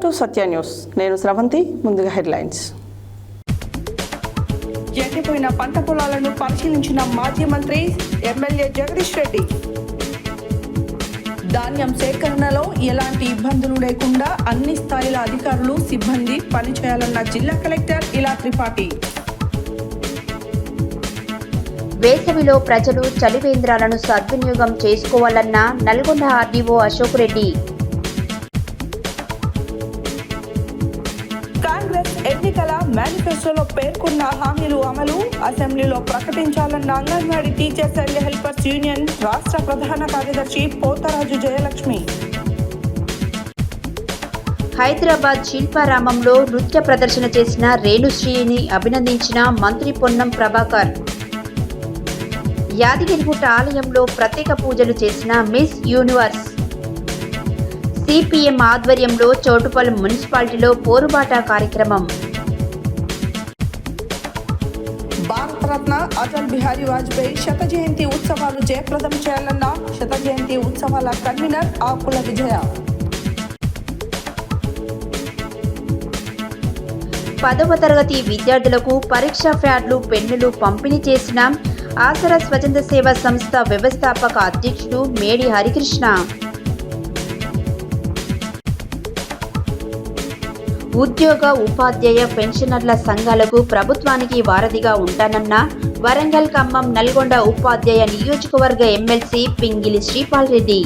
Welcome to Satya news. నేను స్రవంతి. ముందుగా headlines. ఎండిపోయిన పంట పొలాలను పరిశీలించిన మాజీ మంత్రి ఎమ్మెల్యే జగదీష్ రెడ్డి. ధాన్యం సేకరణలో ఎలాంటి ఇబ్బందులు లేకుండా అన్ని స్థాయిల అధికారులు సిబ్బంది పనిచేయాలన్న జిల్లా కలెక్టర్ ఇలా త్రిపాఠి. వేసవిలో ప్రజలు చలివేంద్రాలను సద్వినియోగం చేసుకోవాలన్న నల్గొండ ఆర్డీఓ అశోక్ రెడ్డి. కాంగ్రెస్ ఎన్నికల మేనిఫెస్టోలో పేర్కొన్న హామీలు అమలు అసెంబ్లీలో ప్రకటించాలన్న anganwadi teachers and helpers union రాష్ట్ర ప్రధాన కార్యదర్శి పోతరాజు జయలక్ష్మి. హైదరాబాద్ శిల్పారామంలో నృత్య ప్రదర్శన చేసిన రేణుశ్రీని అభినందించిన మంత్రి పొన్నం ప్రభాకర్. యాదగిరిగుట్ట ఆలయంలో ప్రత్యేక పూజలు చేసిన మిస్ యూనివర్స్. సిపిఎం ఆధ్వర్యంలో చౌటుప్పల్ మున్సిపాలిటీలో పోరుబాట కార్యక్రమం. భారతరత్న అటల్ బిహారీ వాజ్పేయి శత జయంతి ఉత్సవాలు జయప్రదం చేయాలన్న శత జయంతి ఉత్సవాల కన్వీనర్ ఆకుల విజయ. 10వ తరగతి విద్యార్థులకు పరీక్షా ప్యాడ్లు, పెన్నులు పంపిణీ చేసిన ఆసరా స్వచ్ఛంద సేవా సంస్థ వ్యవస్థాపక అధ్యక్షుడు మేడి హరికృష్ణ. ఉద్యోగ, ఉపాధ్యాయ, పెన్షనర్ల సంఘాలకు ప్రభుత్వానికి వారధిగా ఉంటానన్న వరంగల్, ఖమ్మం, నల్గొండ ఉపాధ్యాయ నియోజకవర్గ ఎమ్మెల్సీ పింగిలి శ్రీపాల్ రెడ్డి.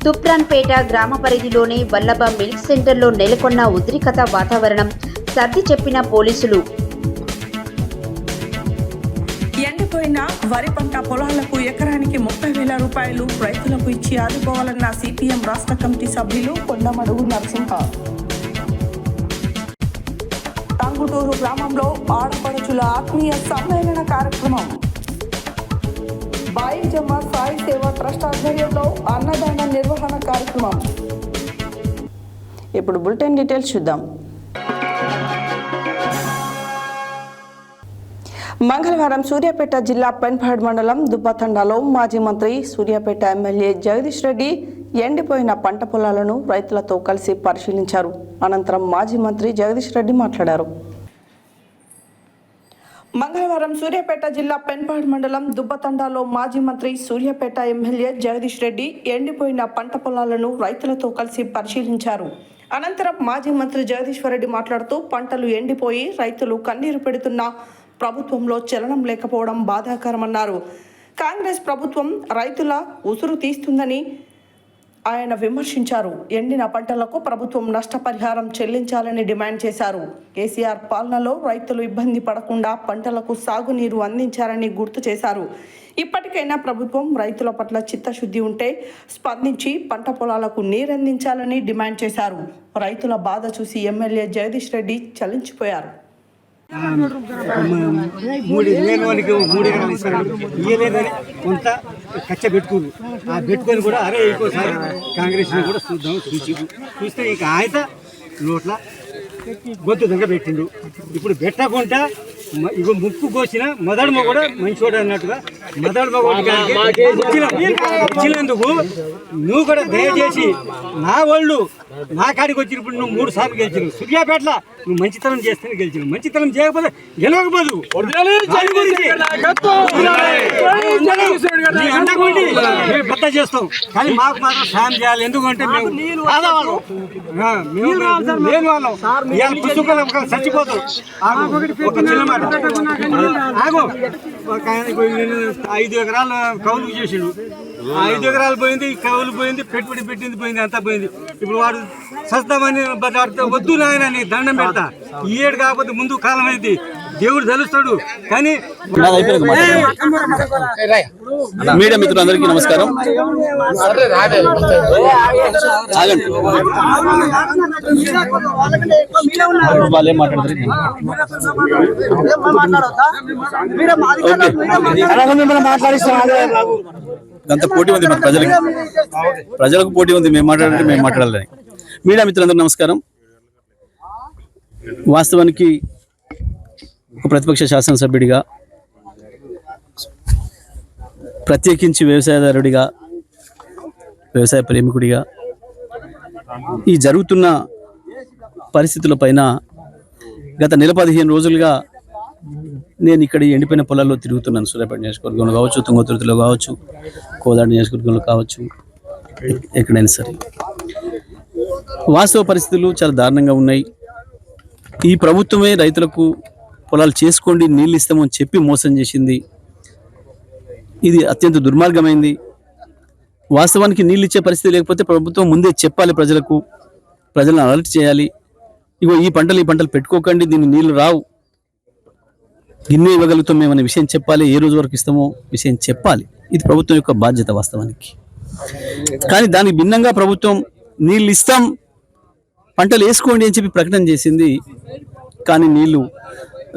తుప్రాన్పేట గ్రామ పరిధిలోని వల్లభ మిల్క్ సెంటర్లో నెలకొన్న ఉద్రిక్తత వాతావరణం. సర్ది చెప్పిన పోలీసులు. ఎండిపోయిన వరి పంట పొలాలకు ఎకరానికి 30,000 రూపాయలు రైతులకు ఇచ్చి ఆదుకోవాలన్న సిపిఎం రాష్ట్ర కమిటీ సభ్యులు కొండమడుగు నరసింహ. టంగుటూరు గ్రామంలో ఆడపడుచుల ఆత్మీయ సమ్మేళన కార్యక్రమం. బాయిజమ్మ సాయి సేవా ట్రస్ట్ ఆధ్వర్యంలో అన్నదాన నిర్వహణ కార్యక్రమం. ఇప్పుడు బులెటిన్ డీటెయిల్స్ చూద్దాం. మంగళవారం సూర్యాపేట జిల్లా పెన్పహాడ్ మండలం దుబ్బతండాలో మాజీ మంత్రి, సూర్యాపేట ఎమ్మెల్యే జగదీష్ రెడ్డి ఎండిపోయిన పంట పొలాలను రైతులతో కలిసి పరిశీలించారు. అనంతరం మాజీ మంత్రి జగదీష్ రెడ్డి మాట్లాడారు. మంగళవారం సూర్యాపేట జిల్లా పెన్పహాడ్ మండలం దుబ్బతండాలో మాజీ మంత్రి, సూర్యాపేట ఎమ్మెల్యే జగదీష్ రెడ్డి ఎండిపోయిన పంట పొలాలను రైతులతో కలిసి పరిశీలించారు. అనంతరం మాజీ మంత్రి జగదీశ్వర్ రెడ్డి మాట్లాడుతూ పంటలు ఎండిపోయి రైతులు కన్నీరు పెడుతున్న ప్రభుత్వంలో చలనం లేకపోవడం బాధాకరమన్నారు. కాంగ్రెస్ ప్రభుత్వం రైతుల ఉసురు తీస్తుందని ఆయన విమర్శించారు. ఎండిన పంటలకు ప్రభుత్వం నష్టపరిహారం చెల్లించాలని డిమాండ్ చేశారు. కేసీఆర్ పాలనలో రైతులు ఇబ్బంది పడకుండా పంటలకు సాగునీరు అందించారని గుర్తు చేశారు. ఇప్పటికైనా ప్రభుత్వం రైతుల పట్ల చిత్తశుద్ధి ఉంటే స్పందించి పంట పొలాలకు నీరందించాలని డిమాండ్ చేశారు. రైతుల బాధ చూసి ఎమ్మెల్యే జగదీష్ రెడ్డి చలించిపోయారు. 3 ఎకరాలు ఇస్తారు, ఇయ్యలేదని కొంత కచ్చ పెట్టుకున్నారు. ఆ పెట్టుకొని కూడా అరే ఇంకోసారి కాంగ్రెస్ కూడా చూస్తే ఇక ఆయన నోట్ల గొంతు దగ్గర పెట్టిండు. ఇప్పుడు పెట్టకుండా ఇక ముక్కు కోసిన మొదడుమ కూడా మంచివాడు అన్నట్టుగా మొదడుమ వచ్చినందుకు నువ్వు కూడా దయచేసి నా వాళ్ళు నా కాడికి వచ్చినప్పుడు నువ్వు 3 సార్లు గెలిచినావు. సూర్యాపేటలో నువ్వు మంచితనం చేస్తేనే గెలిచినావు. మంచితనం చేయకపోతే గెలవకపోదు. పెద్ద చేస్తాం కానీ మాకు మాత్రం సాయం చేయాలి. ఎందుకంటే మేము లేని వాళ్ళం పుస్తకాలు చచ్చిపోతాం. ఒక చిన్న మాట ఆగో, 5 ఎకరాలు కౌలుకు చేసిండు. 5 ఎకరాలు పోయింది, కౌలు పోయింది, పెట్టుబడి పెట్టింది పోయింది, అంతా పోయింది. ఇప్పుడు వాడు సస్తామని బతాడితే వద్దు నాయన నీ దండం పెడతా, ఈ ఏడు కాకపోతే ముందు కాలం అయింది, దేవుడు తెలుస్తాడు. కానీ మీడియా మిత్రులందరికీ నమస్కారం. వాళ్ళే మాట్లాడతారు. అంత పోటీ ఉంది ప్రజలకు పోటీ ఉంది. మేము మాట్లాడాలంటే మేము మాట్లాడాలని. మీడియా మిత్రులందరూ నమస్కారం. వాస్తవానికి ఒక ప్రతిపక్ష శాసనసభ్యుడిగా, ప్రత్యేకించి వ్యవసాయదారుడిగా, వ్యవసాయ ప్రేమికుడిగా ఈ జరుగుతున్న పరిస్థితుల పైన గత నెల 15 రోజులుగా నేను ఇక్కడ ఈ ఎండిపోయిన పొలాల్లో తిరుగుతున్నాను. సూర్యాపేట నియోజకవర్గంలో కావచ్చు, తుంగతుర్తిలో కావచ్చు, కోదాడ నియోజకవర్గంలో కావచ్చు, ఎక్కడైనా సరే వాస్తవ పరిస్థితులు చాలా దారుణంగా ఉన్నాయి. ఈ ప్రభుత్వమే రైతులకు పొలాలు చేసుకోండి, నీళ్ళు ఇస్తామని చెప్పి మోసం చేసింది. ఇది అత్యంత దుర్మార్గమైంది. వాస్తవానికి నీళ్ళు ఇచ్చే పరిస్థితి లేకపోతే ప్రభుత్వం ముందే చెప్పాలి, ప్రజలను అలర్ట్ చేయాలి. ఇగో ఈ పంటలు పెట్టుకోకండి, దీన్ని నీళ్లు రావు, గిన్నె ఇవ్వగలుగుతాం మేమనే విషయం చెప్పాలి. ఏ రోజు వరకు ఇస్తామో విషయం చెప్పాలి. ఇది ప్రభుత్వం యొక్క బాధ్యత వాస్తవానికి. కానీ దానికి భిన్నంగా ప్రభుత్వం నీళ్ళు ఇస్తాం, పంటలు వేసుకోండి అని చెప్పి ప్రకటన చేసింది. కానీ నీళ్లు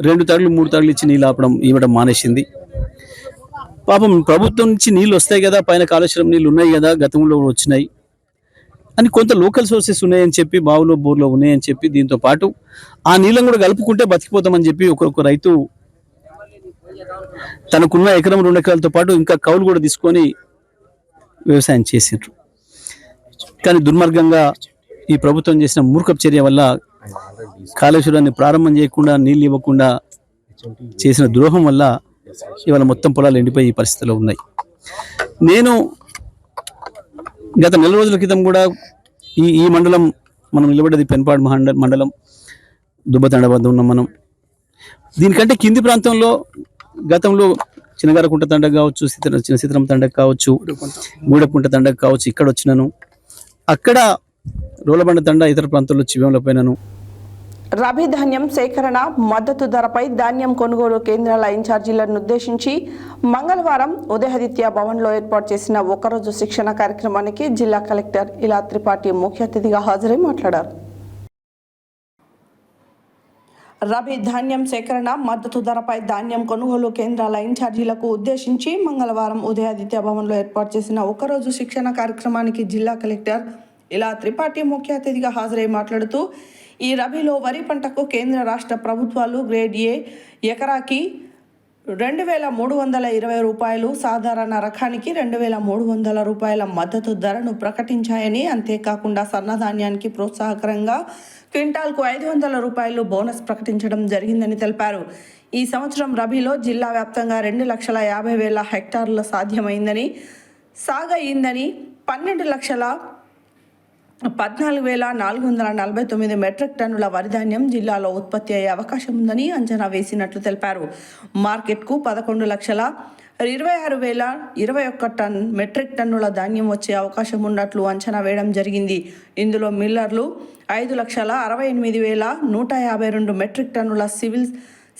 2 తడులు 3 తడులు ఇచ్చి నీళ్ళు ఇవ్వడం మానేసింది. పాపం ప్రభుత్వం నుంచి నీళ్ళు వస్తాయి కదా, పైన కాళేశ్వరం నీళ్ళు ఉన్నాయి కదా, గతంలో వచ్చినాయి అని కొంత లోకల్ సోర్సెస్ ఉన్నాయని చెప్పి, బావులో బోర్లో ఉన్నాయని చెప్పి, దీంతో పాటు ఆ నీళ్ళని కూడా కలుపుకుంటే బతికిపోతామని చెప్పి ఒక్కొక్క రైతు తనకున్న ఎకరం 2 ఎకరాలతో పాటు ఇంకా కౌలు కూడా తీసుకొని వ్యవసాయం చేసిండ్రు. కానీ దుర్మార్గంగా ఈ ప్రభుత్వం చేసిన మూర్ఖపు చర్య వల్ల కాళేశ్వరాన్ని ప్రారంభం చేయకుండా, నీళ్ళు ఇవ్వకుండా చేసిన ద్రోహం వల్ల ఇవాళ మొత్తం పొలాలు ఎండిపోయి ఈ పరిస్థితిలో ఉన్నాయి. నేను గత నెల రోజుల క్రితం కూడా ఈ మండలం మనం నిలబడ్డది పెన్పాడు మండలం దుబ్బతండ వద్ద ఉన్నాం మనం. దీనికంటే కింది ప్రాంతంలో గతంలో చిన్నగారకుంట తండకు కావచ్చు, చిన్న సీతరం తండకు కావచ్చు, గూడకుంట తండకు కావచ్చు, ఇక్కడ వచ్చినాను. అక్కడ రోలబండ తండ ఇతర ప్రాంతాల్లో చివ్యంలో పోయినాను. రబీ ధాన్యం సేకరణ మద్దతు ధరపై ధాన్యం కొనుగోలు కేంద్రాల ఇన్ఛార్జీలను ఉద్దేశించి మంగళవారం ఉదయాదిత్య భవన్లో ఏర్పాటు చేసిన ఒకరోజు శిక్షణ కార్యక్రమానికి జిల్లా కలెక్టర్ ఇలా త్రిపాఠి ముఖ్య అతిథిగా హాజరై మాట్లాడారు. రబీ ధాన్యం సేకరణ మద్దతు ధరపై ధాన్యం కొనుగోలు కేంద్రాల ఇన్ఛార్జీలకు ఉద్దేశించి మంగళవారం ఉదయాదిత్య భవన్లో ఏర్పాటు చేసిన ఒకరోజు శిక్షణ కార్యక్రమానికి జిల్లా కలెక్టర్ ఇలా త్రిపాఠి ముఖ్య అతిథిగా హాజరై మాట్లాడుతూ, ఈ రబీలో వరి పంటకు కేంద్ర రాష్ట్ర ప్రభుత్వాలు గ్రేడ్ ఏ ఎకరాకి 2,320 రూపాయలు, సాధారణ రకానికి 2,300 రూపాయల మద్దతు ధరను ప్రకటించాయని, అంతేకాకుండా సన్నధాన్యానికి ప్రోత్సాహకరంగా క్వింటాల్కు 500 రూపాయలు బోనస్ ప్రకటించడం జరిగిందని తెలిపారు. ఈ సంవత్సరం రబీలో జిల్లా వ్యాప్తంగా 2,50,000 హెక్టార్ల సాధ్యమైందని, సాగయిందని, 12,14,449 మెట్రిక్ టన్నుల వరిధాన్యం జిల్లాలో ఉత్పత్తి అయ్యే అవకాశం ఉందని అంచనా వేసినట్లు తెలిపారు. మార్కెట్కు 11,26,021 మెట్రిక్ టన్నుల ధాన్యం వచ్చే అవకాశం ఉన్నట్లు అంచనా వేయడం జరిగింది. ఇందులో మిల్లర్లు 5,68,152 మెట్రిక్ టన్నుల, సివిల్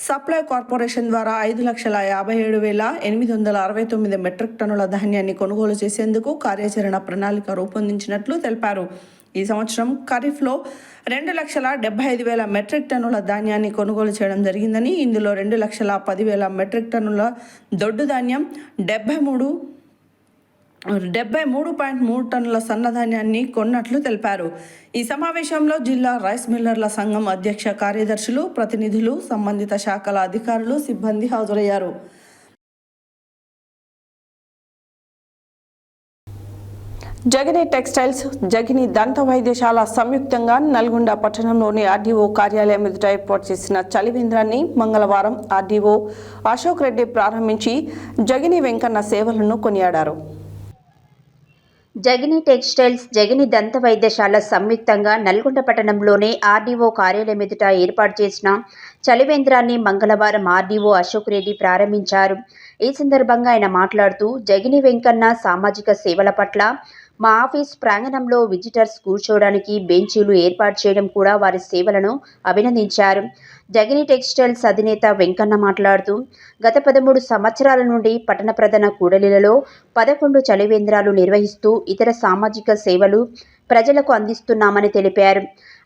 సప్లై కార్పొరేషన్ ద్వారా 5,57,869 మెట్రిక్ టన్నుల ధాన్యాన్ని కొనుగోలు చేసేందుకు కార్యాచరణ ప్రణాళిక రూపొందించినట్లు తెలిపారు. ఈ సంవత్సరం ఖరీఫ్లో 2,75,000 మెట్రిక్ టన్నుల ధాన్యాన్ని కొనుగోలు చేయడం జరిగిందని, ఇందులో 2,10,000 మెట్రిక్ టన్నుల దొడ్డు ధాన్యం, 73.3 టన్నుల సన్నధాన్యాన్ని కొన్నట్లు తెలిపారు. ఈ సమావేశంలో జిల్లా రైస్ మిల్లర్ల సంఘం అధ్యక్ష కార్యదర్శులు, ప్రతినిధులు, సంబంధిత శాఖల అధికారులు, సిబ్బంది హాజరయ్యారు. జగిని టెక్స్టైల్స్, జగిని దంత వైద్యశాల సంయుక్తంగా నల్గొండ పట్టణంలోని ఆర్డీఓ కార్యాలయం ఎదుట ఏర్పాటు చేసిన చలివేంద్రాన్ని మంగళవారం ఆర్డీఓ అశోక్ రెడ్డి ప్రారంభించి జగిని వెంకన్న సేవలను కొనియాడారు. జగిని టెక్స్టైల్స్, జగిని దంత వైద్యశాల సంయుక్తంగా నల్గొండ పట్టణంలోని ఆర్డీఓ కార్యాలయం ఎదుట ఏర్పాటు చేసిన చలివేంద్రాన్ని మంగళవారం ఆర్డీఓ అశోక్ రెడ్డి ప్రారంభించారు. ఈ సందర్భంగా ఆయన మాట్లాడుతూ, జగిని వెంకన్న సామాజిక సేవల పట్ల మా ఆఫీస్ ప్రాంగణంలో విజిటర్స్ కూర్చోవడానికి బెంచీలు ఏర్పాటు చేయడం కూడా వారి సేవలను అభినందించారు. జగిని టెక్స్టైల్స్ అధినేత వెంకన్న మాట్లాడుతూ, గత 13 సంవత్సరాల నుండి పట్టణ ప్రధాన కూడలిలలో 11 చలివేంద్రాలు నిర్వహిస్తూ ఇతర సామాజిక సేవలు ప్రజలకు అందిస్తున్నామని తెలిపారు.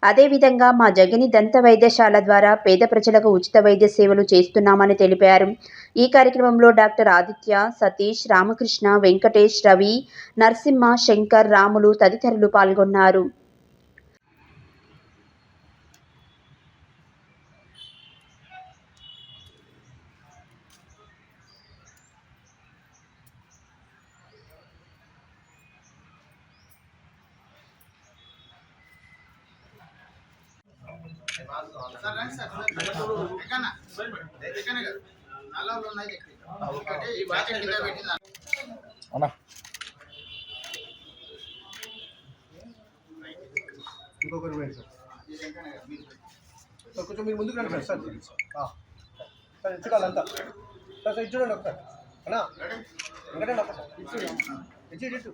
అదేవిధంగా మా జగిని దంత వైద్యశాల ద్వారా పేద ప్రజలకు ఉచిత వైద్య సేవలు చేస్తున్నామని తెలిపారు. ఈ కార్యక్రమంలో డాక్టర్ ఆదిత్య, సతీష్, రామకృష్ణ, వెంకటేష్, రవి, నరసింహ, శంకర్, రాములు తదితరులు పాల్గొన్నారు. అన్నా ఇంకొకరు వేయండి సార్ కొంచెం మీరు ముందుకు రండి సార్ సార్ ఇచ్చుకోవాలంతా సార్ ఇటు చూడండి ఒకసారి అన్నా వెంకటండి ఒకసారి ఇచ్చు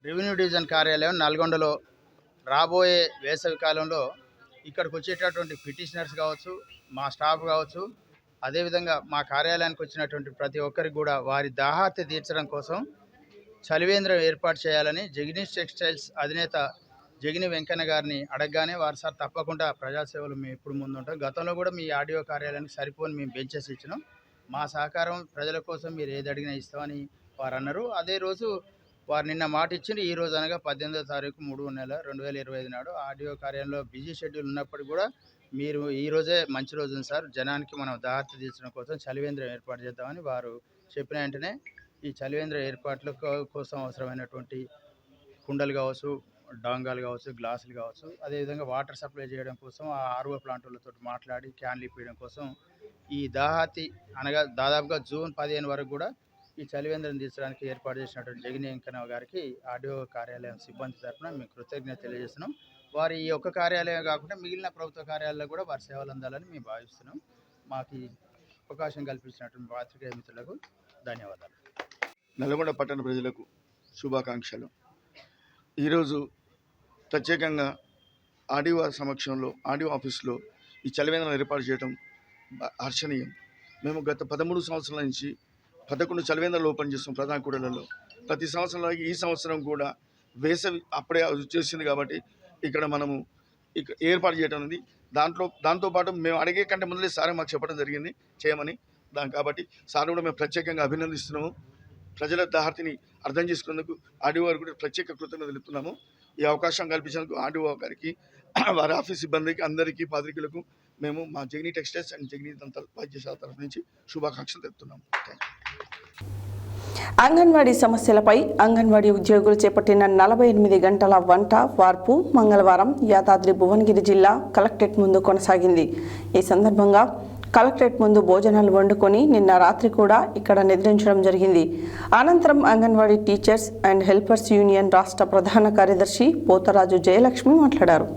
రెవెన్యూ డివిజన్ కార్యాలయం నల్గొండలో రాబోయే వేసవి కాలంలో ఇక్కడికి వచ్చేటటువంటి పిటిషనర్స్ కావచ్చు, మా స్టాఫ్ కావచ్చు, అదేవిధంగా మా కార్యాలయానికి వచ్చినటువంటి ప్రతి ఒక్కరికి కూడా వారి దాహార్తి తీర్చడం కోసం చలివేంద్రం ఏర్పాటు చేయాలని జగనీష్ టెక్స్టైల్స్ అధినేత జగిని వెంకన్న గారిని అడగగానే వారు సార్ తప్పకుండా ప్రజాసేవలు మేము ఎప్పుడు ముందుంటాం, గతంలో కూడా మీ ఆడియో కార్యాలయానికి సరిపోని మేము బెంచెస్ ఇచ్చినాం, మా సహకారం ప్రజల కోసం మీరు ఏది అడిగినా ఇస్తామని వారు అన్నారు. అదే రోజు వారు నిన్న మాట ఇచ్చింది. ఈ రోజు అనగా 18వ తారీఖు 3వ నెల 2025 నాడు ఆడియో కార్యాలయంలో బిజీ షెడ్యూల్ ఉన్నప్పటికీ కూడా మీరు ఈ రోజే మంచి రోజు ఉంది సార్, జనానికి మనం దాహర్తి తీర్చడం కోసం చలివేంద్రం ఏర్పాటు చేద్దామని వారు చెప్పిన వెంటనే ఈ చలివేంద్రం ఏర్పాట్ల కోసం అవసరమైనటువంటి కుండలు కావచ్చు, డాంగాలు కావచ్చు, గ్లాసులు కావచ్చు, అదేవిధంగా వాటర్ సప్లై చేయడం కోసం ఆ ఆర్ఓ ప్లాంట్ వాళ్ళతో మాట్లాడి క్యాన్లు ఇప్పించడం కోసం ఈ దాహార్తి అనగా దాదాపుగా జూన్ 15 వరకు కూడా ఈ చలివేంద్రం తీర్చడానికి ఏర్పాటు చేసినటువంటి జగిని వెంకన్న గారికి ఆడియో కార్యాలయం సిబ్బంది తరఫున మేము కృతజ్ఞత తెలియజేస్తున్నాం. వారి ఈ ఒక్క కార్యాలయం కాకుండా మిగిలిన ప్రభుత్వ కార్యాలయాల్లో కూడా వారి సేవలు అందాలని మేము భావిస్తున్నాం. మాకు ఈ అవకాశం కల్పించినటువంటి పాత్రికేయ మిత్రులకు ధన్యవాదాలు. నల్గొండ పట్టణ ప్రజలకు శుభాకాంక్షలు. ఈరోజు ప్రత్యేకంగా ఆడియో సమక్షంలో ఆడియో ఆఫీస్లో ఈ చలివేంద్రం ఏర్పాటు చేయడం హర్షణీయం. మేము గత 13 సంవత్సరాల నుంచి 11 చలివేంద్రాలు ఓపెన్ చేస్తాం ప్రధాన కూడలలో. ప్రతి సంవత్సరంలో ఈ సంవత్సరం కూడా వేసవి అప్పుడే వచ్చేసింది కాబట్టి ఇక్కడ మనము ఏర్పాటు చేయడం ఉంది. దాంతోపాటు మేము అడిగే కంటే ముందులే సార్ మాకు చెప్పడం జరిగింది చేయమని. కాబట్టి సార్ కూడా మేము ప్రత్యేకంగా అభినందిస్తున్నాము. ప్రజల దాహార్తిని అర్థం చేసుకున్నందుకు ఆడియో వారికి కూడా ప్రత్యేక కృతజ్ఞతలు తెలుపుతున్నాము. ఈ అవకాశం కల్పించినందుకు ఆడియో గారికి, వారి ఆఫీస్ సిబ్బందికి, అందరికీ పాత్రికులకు మేము మా జగిని టెక్స్టైల్స్ అండ్ జగిని దంత వైద్యశాల తరఫు నుంచి శుభాకాంక్షలు తెలుపుతున్నాము. అంగన్వాడీ సమస్యలపై అంగన్వాడీ ఉద్యోగులు చేపట్టిన 48 గంటల వంట వార్పు మంగళవారం యాదాద్రి భువనగిరి జిల్లా కలెక్టరేట్ ముందు కొనసాగింది. ఈ సందర్భంగా కలెక్టరేట్ ముందు భోజనాలు వండుకొని నిన్న రాత్రి కూడా ఇక్కడ నిద్రించడం జరిగింది. అనంతరం anganwadi teachers and helpers union రాష్ట్ర ప్రధాన కార్యదర్శి పోతరాజు జయలక్ష్మి మాట్లాడారు.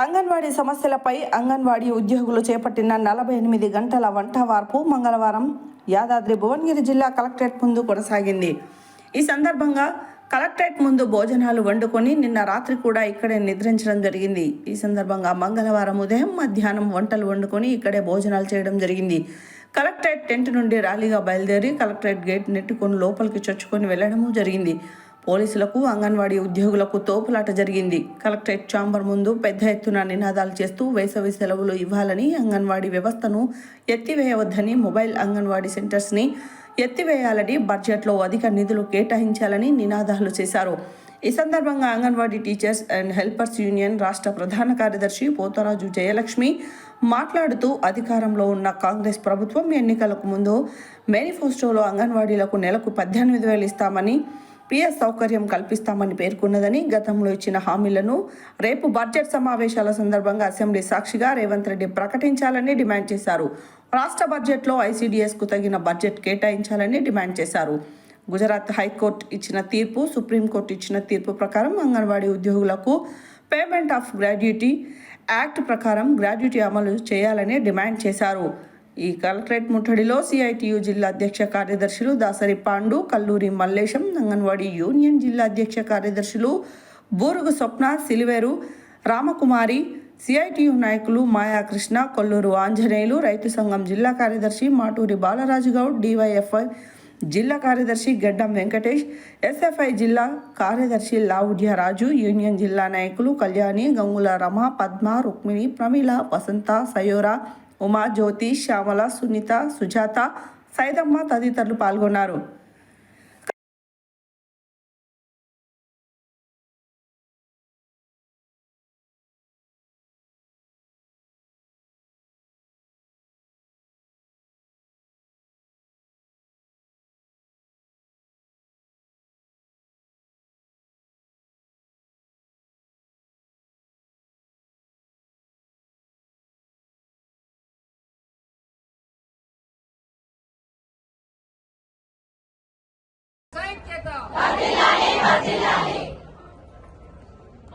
అంగన్వాడీ సమస్యలపై అంగన్వాడీ ఉద్యోగులు చేపట్టిన 48 గంటల వంట వార్పు మంగళవారం యాదాద్రి భువనగిరి జిల్లా కలెక్టరేట్ ముందు కొనసాగింది. ఈ సందర్భంగా కలెక్టరేట్ ముందు భోజనాలు వండుకొని నిన్న రాత్రి కూడా ఇక్కడే నిద్రించడం జరిగింది. ఈ సందర్భంగా మంగళవారం ఉదయం మధ్యాహ్నం వంటలు వండుకొని ఇక్కడే భోజనాలు చేయడం జరిగింది. కలెక్టరేట్ టెంట్ నుండి ర్యాలీగా బయలుదేరి కలెక్టరేట్ గేట్ నెట్టుకొని లోపలికి చొచ్చుకొని వెళ్లడము జరిగింది. పోలీసులకు అంగన్వాడీ ఉద్యోగులకు తోపులాట జరిగింది. కలెక్టరేట్ ఛాంబర్ ముందు పెద్ద ఎత్తున నినాదాలు చేస్తూ వేసవి సెలవులు ఇవ్వాలని, అంగన్వాడీ వ్యవస్థను ఎత్తివేయవద్దని, మొబైల్ అంగన్వాడీ సెంటర్స్ని ఎత్తివేయాలని, బడ్జెట్లో అధిక నిధులు కేటాయించాలని నినాదాలు చేశారు. ఈ సందర్భంగా anganwadi teachers and helpers union రాష్ట్ర ప్రధాన కార్యదర్శి పోతరాజు జయలక్ష్మి మాట్లాడుతూ అధికారంలో ఉన్న కాంగ్రెస్ ప్రభుత్వం ఎన్నికలకు ముందు మేనిఫెస్టోలో అంగన్వాడీలకు నెలకు 18,000 ఇస్తామని, పిఎస్ సౌకర్యం కల్పిస్తామని పేర్కొన్నదని, గతంలో ఇచ్చిన హామీలను రేపు బడ్జెట్ సమావేశాల సందర్భంగా అసెంబ్లీ సాక్షిగా రేవంత్ రెడ్డి ప్రకటించాలని డిమాండ్ చేశారు. రాష్ట్ర బడ్జెట్లో ఐసీడీఎస్కు తగిన బడ్జెట్ కేటాయించాలని డిమాండ్ చేశారు. గుజరాత్ హైకోర్టు ఇచ్చిన తీర్పు, సుప్రీంకోర్టు ఇచ్చిన తీర్పు ప్రకారం అంగన్వాడీ ఉద్యోగులకు పేమెంట్ ఆఫ్ గ్రాడ్యుటీ యాక్ట్ ప్రకారం గ్రాడ్యుటీ అమలు చేయాలని డిమాండ్ చేశారు. ఈ కలెక్టరేట్ ముట్టడిలో సిఐటియు జిల్లా అధ్యక్ష కార్యదర్శులు దాసరి పాండు, కల్లూరి మల్లేశం, అంగన్వాడీ యూనియన్ జిల్లా అధ్యక్ష కార్యదర్శులు బూరుగు స్వప్న, సిలివేరు రామకుమారి, సిఐటియు నాయకులు మాయాకృష్ణ, కొల్లూరు ఆంజనేయులు, రైతు సంఘం జిల్లా కార్యదర్శి మాటూరి బాలరాజు గౌడ్, డివైఎఫ్ఐ జిల్లా కార్యదర్శి గడ్డం వెంకటేష్, ఎస్ఎఫ్ఐ జిల్లా కార్యదర్శి లావుడ్య రాజు, యూనియన్ జిల్లా నాయకులు కళ్యాణి, గంగుల రమ, పద్మ, రుక్మిణి, ప్రమీల, వసంత, సయోరా, ఉమా, జ్యోతి, శ్యామల, సునీత, సుజాత, సైదమ్మ తదితరులు పాల్గొన్నారు.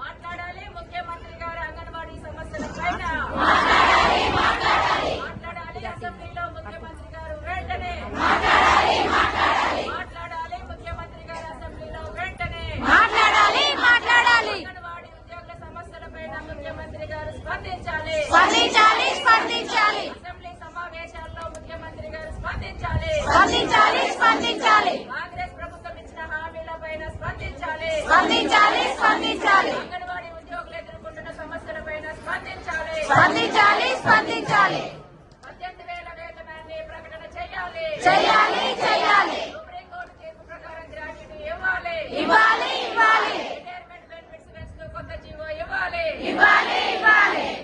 మాట్లాడాలి ముఖ్యమంత్రి గారు అంగన్వాడీ సమస్యల పైన మాట్లాడాలి అసెంబ్లీలో ముఖ్యమంత్రి గారు వెంటనే మాట్లాడాలి ముఖ్యమంత్రి గారు అసెంబ్లీలో వెంటనే మాట్లాడాలి అంగన్వాడీ ఉద్యోగుల సమస్యల పైన ముఖ్యమంత్రి గారు స్పందించాలి అసెంబ్లీ సమావేశాల్లో ముఖ్యమంత్రి గారు స్పందించాలి కాంగ్రెస్ ప్రభుత్వం ఇచ్చిన హామీల పైన స్పందించాలి అంగన్వాడీ ఉద్యోగులు ఎదుర్కొంటున్న సమస్యల పైన స్పందించాలి 18,000 వేతనాన్ని ప్రకటన చేయాలి సుప్రీంకోర్టు తీర్పు ప్రకారం గ్రాట్యుటీ ఇవ్వాలి రిటైర్మెంట్ బెనిఫిట్స్ పెంచుతూ కొత్త జీవో ఇవ్వాలి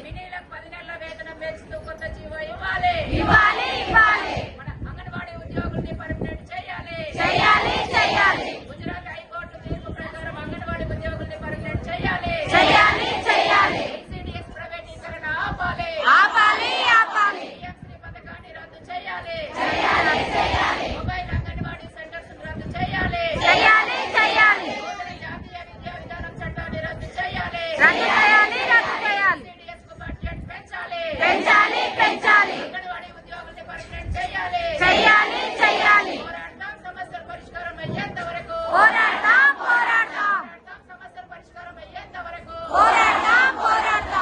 మినీలకు 10 నెలల వేతనం పెంచుతూ కొత్త జీవో ఇవ్వాలి మన అంగన్వాడీ ఉద్యోగుల్ని పర్మనెంట్ చేయాలి గుజరాత్ హైకోర్టు తీర్పు ప్రకారం అంగన్వాడీ ఉద్యోగుల్ని పర్మనెంట్ చేయాలి ఎన్సీడీఎస్ ప్రైవేటీకరణ ఆపాలి PMC పథకాన్ని రద్దు చేయాలి మొబైల్ అంగన్వాడీ సెంటర్స్ రద్దు చేయాలి నూతన జాతీయ విద్యా విధానం చట్టాన్ని రద్దు చేయాలి ఎన్సీడీఎస్ కు బడ్జెట్ పెంచాలి అంగన్వాడీ ఉద్యోగుల్ని పర్మనెంట్ చేయాలి పోరాడతాం సమస్యల పరిష్కారం అయ్యేంత వరకు సమస్యల పరిష్కారం అయ్యేంత వరకు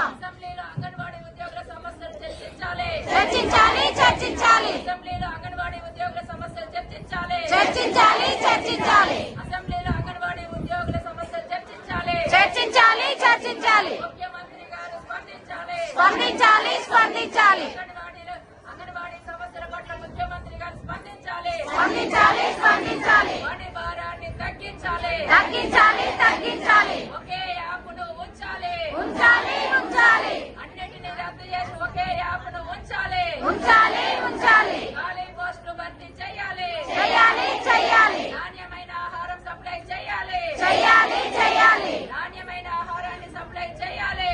అసెంబ్లీలో అంగన్వాడీ ఉద్యోగుల సమస్యలు చర్చించాలి అసెంబ్లీలో అంగన్వాడీ ఉద్యోగుల సమస్యలు చర్చించాలి అసెంబ్లీలో అంగన్వాడీ ఉద్యోగుల సమస్యలు చర్చించాలి ముఖ్యమంత్రి గారు స్పందించాలి అంగన్వాడీ సమస్యల పట్ల ముఖ్యమంత్రి గారు స్పందించాలి పని భారాన్ని తగ్గించాలి ఒకే యాప్ను ఉంచాలి అన్నిటినీ రద్దు చేసి ఒకే యాప్ను ఉంచాలి ఖాళీ పోస్టులు భర్తీ చేయాలి నాణ్యమైన ఆహారం సప్లై చేయాలి నాణ్యమైన ఆహారాన్ని సప్లై చేయాలి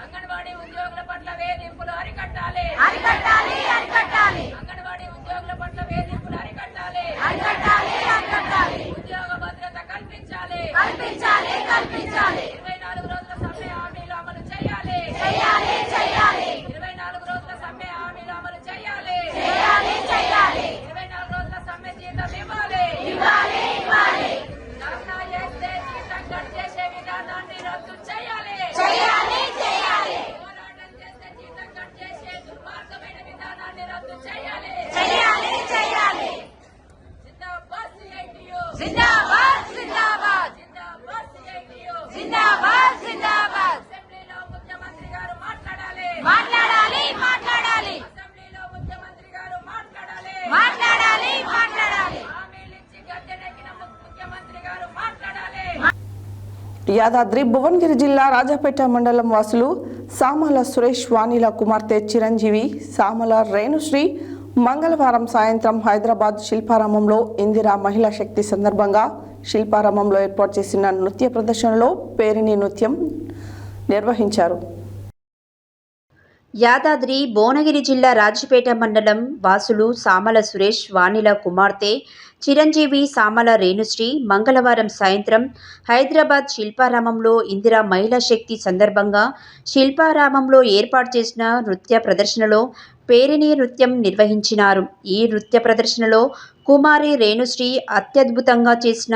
అంగన్వాడీ ఉద్యోగుల పట్ల వేధింపులు అరికట్టాలి అంగన్వాడీ ఉద్యోగుల పట్ల వేధింపులు అరికట్టాలి ఉద్యోగ భద్రత కల్పించాలి 24 రోజుల సమ్మె హామీలు అమలు చేయాలి 24 రోజుల సమ్మె హామీలు అమలు చేయాలి 24 రోజుల సమ్మె జీతం ఇవ్వాలి ధర్నా చేస్తే జీతం కట్ చేసే విధానాన్ని రద్దు చేయాలి పోరాటం చేస్తే జీతం కట్ చేసే దుర్మార్గమైన విధానాన్ని రద్దు చేయాలి జిందాబాద్ సిఐటియు అసెంబ్లీలో ముఖ్యమంత్రి గారు మాట్లాడాలి అసెంబ్లీలో ముఖ్యమంత్రి గారు మాట్లాడాలి హామీలిచ్చి గద్దెనెక్కిన ముఖ్యమంత్రి గారు మాట్లాడాలి యాదాద్రి భువనగిరి జిల్లా రాజాపేట మండలం వాసులు సామల సురేష్ వాణిల కుమార్తె చిరంజీవి సామల రేణుశ్రీ మంగళవారం సాయంత్రం హైదరాబాద్ శిల్పారామంలో ఇందిరా మహిళా శక్తి సందర్భంగా శిల్పారామంలో ఏర్పాటు చేసిన నృత్య ప్రదర్శనలో పేరిణి నృత్యం నిర్వహించారు. యాదాద్రి భువనగిరి జిల్లా రాజపేట మండలం వాసులు సామల సురేష్ వాణిల కుమార్తె చిరంజీవి సామల రేణుశ్రీ మంగళవారం సాయంత్రం హైదరాబాద్ శిల్పారామంలో ఇందిరా మహిళా శక్తి సందర్భంగా శిల్పారామంలో ఏర్పాటు చేసిన నృత్య ప్రదర్శనలో పేరిణి నృత్యం నిర్వహించినారు. ఈ నృత్య ప్రదర్శనలో కుమారి రేణుశ్రీ అత్యద్భుతంగా చేసిన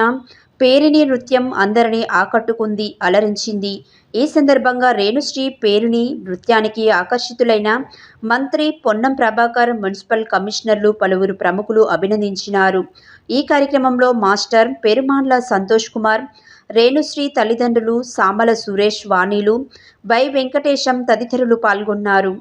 పేరిణి నృత్యం అందరినీ ఆకట్టుకుంది, అలరించింది. ఈ సందర్భంగా రేణుశ్రీ పేరిణి నృత్యానికి ఆకర్షితులైన మంత్రి పొన్నం ప్రభాకర్, మున్సిపల్ కమిషనర్లు, పలువురు ప్రముఖులు అభినందించినారు. ఈ కార్యక్రమంలో మాస్టర్ పెరుమాండ్ల సంతోష్ కుమార్, రేణుశ్రీ తల్లిదండ్రులు సామల సురేష్ వాణిలు, వై వెంకటేశం తదితరులు పాల్గొన్నారు.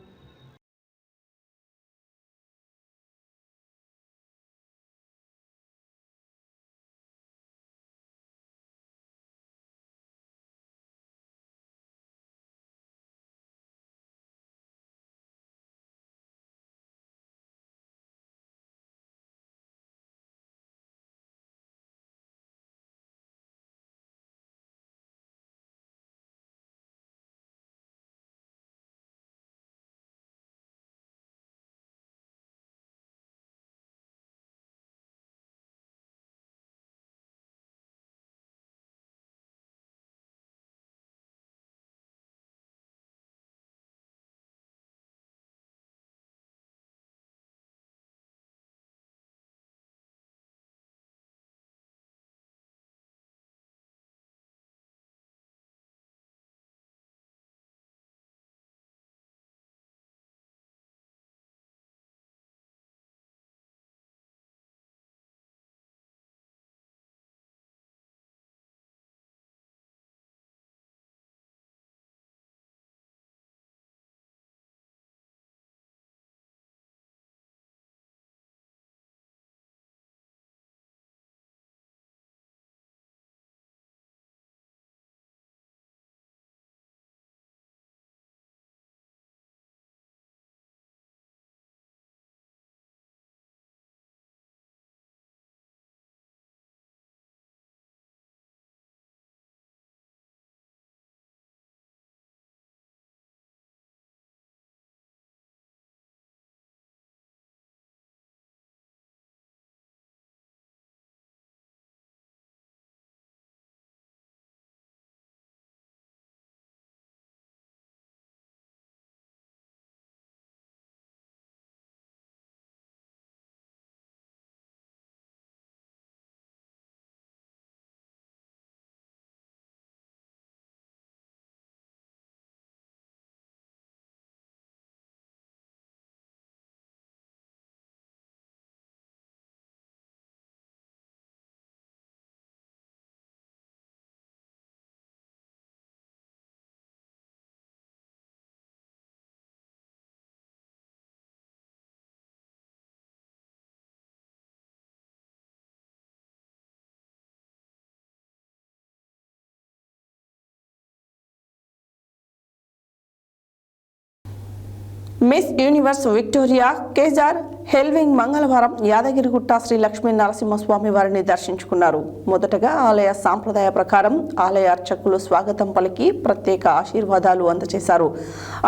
మిస్ యూనివర్స్ విక్టోరియా కేజార్ హెల్వింగ్ మంగళవారం యాదగిరిగుట్ట శ్రీ లక్ష్మీ నరసింహస్వామి వారిని దర్శించుకున్నారు. మొదటగా ఆలయ సాంప్రదాయ ప్రకారం ఆలయ అర్చకులు స్వాగతం పలికి ప్రత్యేక ఆశీర్వాదాలు అందజేశారు.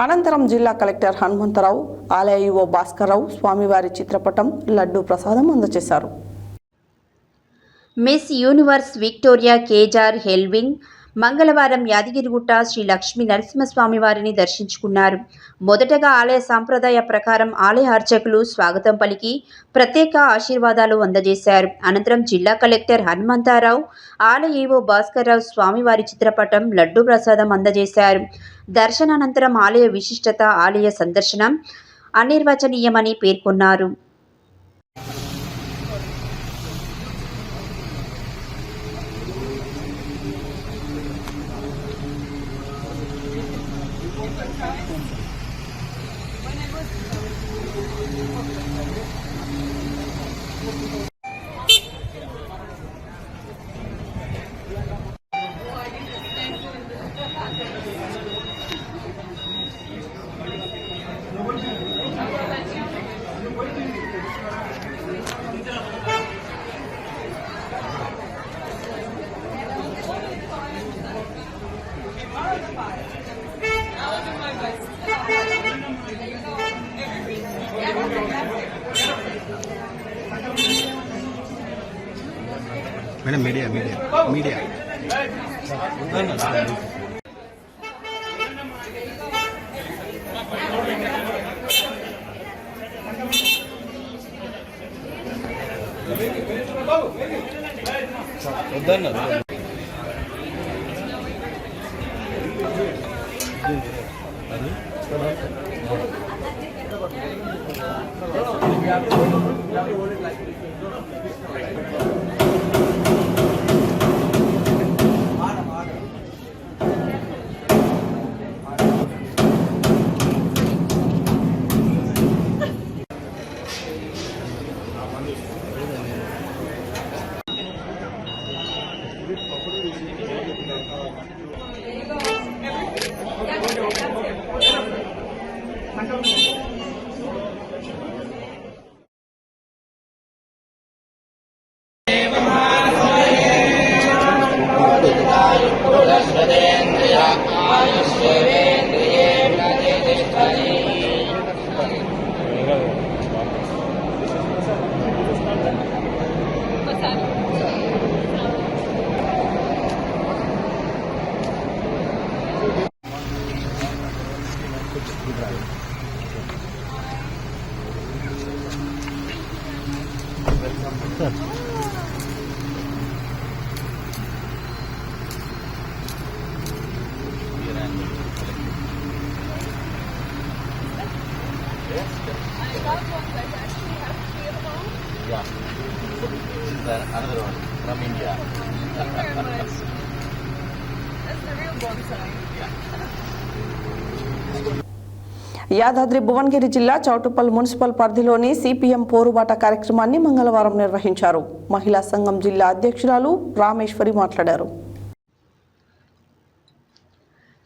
అనంతరం జిల్లా కలెక్టర్ హనుమంతరావు, ఆలయ ఈవో భాస్కర్రావు స్వామివారి చిత్రపటం, లడ్డూ ప్రసాదం అందజేశారు. మిస్ యూనివర్స్ విక్టోరియా కేజార్ హెల్వింగ్ మంగళవారం యాదగిరిగుట్ట శ్రీ లక్ష్మీ నరసింహస్వామి వారిని దర్శించుకున్నారు. మొదటగా ఆలయ సాంప్రదాయ ప్రకారం ఆలయ అర్చకులు స్వాగతం పలికి ప్రత్యేక ఆశీర్వాదాలు అందజేశారు. అనంతరం జిల్లా కలెక్టర్ హనుమంతరావు, ఆలయ ఈవో భాస్కర్రావు స్వామివారి చిత్రపటం, లడ్డూ ప్రసాదం అందజేశారు. దర్శనానంతరం ఆలయ విశిష్టత, ఆలయ సందర్శనం అనిర్వచనీయమని పేర్కొన్నారు. మేడం మీడియా మీడియా మీడియా వద్దన్నారు. Another one from India. Thank you very much. That's the real bonsai. Yadadri Bhuvanagiri జిల్లా చౌటుప్పల్ మున్సిపల్ పరిధిలోని సిపిఎం పోరుబాట కార్యక్రమాన్ని మంగళవారం నిర్వహించారు. మహిళా సంఘం జిల్లా అధ్యక్షురాలు రామేశ్వరి మాట్లాడారు.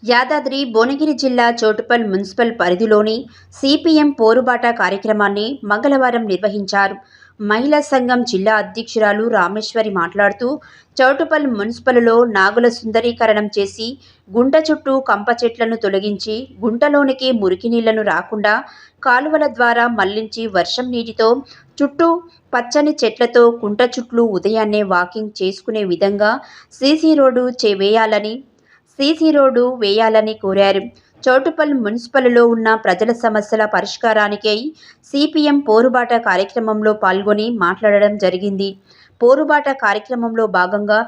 యాదాద్రి భువనగిరి జిల్లా చౌటుప్పల్ మున్సిపల్ పరిధిలోని సిపిఎం పోరుబాట కార్యక్రమాన్ని మంగళవారం నిర్వహించారు. మహిళా సంఘం జిల్లా అధ్యక్షురాలు రామేశ్వరి మాట్లాడుతూ, చౌటుప్పల్ మున్సిపల్లో నాగుల సుందరీకరణం చేసి గుంట చుట్టూ కంప చెట్లను తొలగించి గుంటలోనికి మురికి నీళ్లను రాకుండా కాలువల ద్వారా మళ్లించి వర్షం నీటితో చుట్టూ పచ్చని చెట్లతో కుంట చుట్టూ ఉదయాన్నే వాకింగ్ చేసుకునే విధంగా సీసీ రోడ్డు వేయాలని కోరారు. చౌటుప్పల్ మున్సిపల్లో ఉన్న ప్రజల సమస్యల పరిష్కారానికై సిపిఎం పోరుబాట కార్యక్రమంలో పాల్గొని మాట్లాడడం జరిగింది. పోరుబాట కార్యక్రమంలో భాగంగా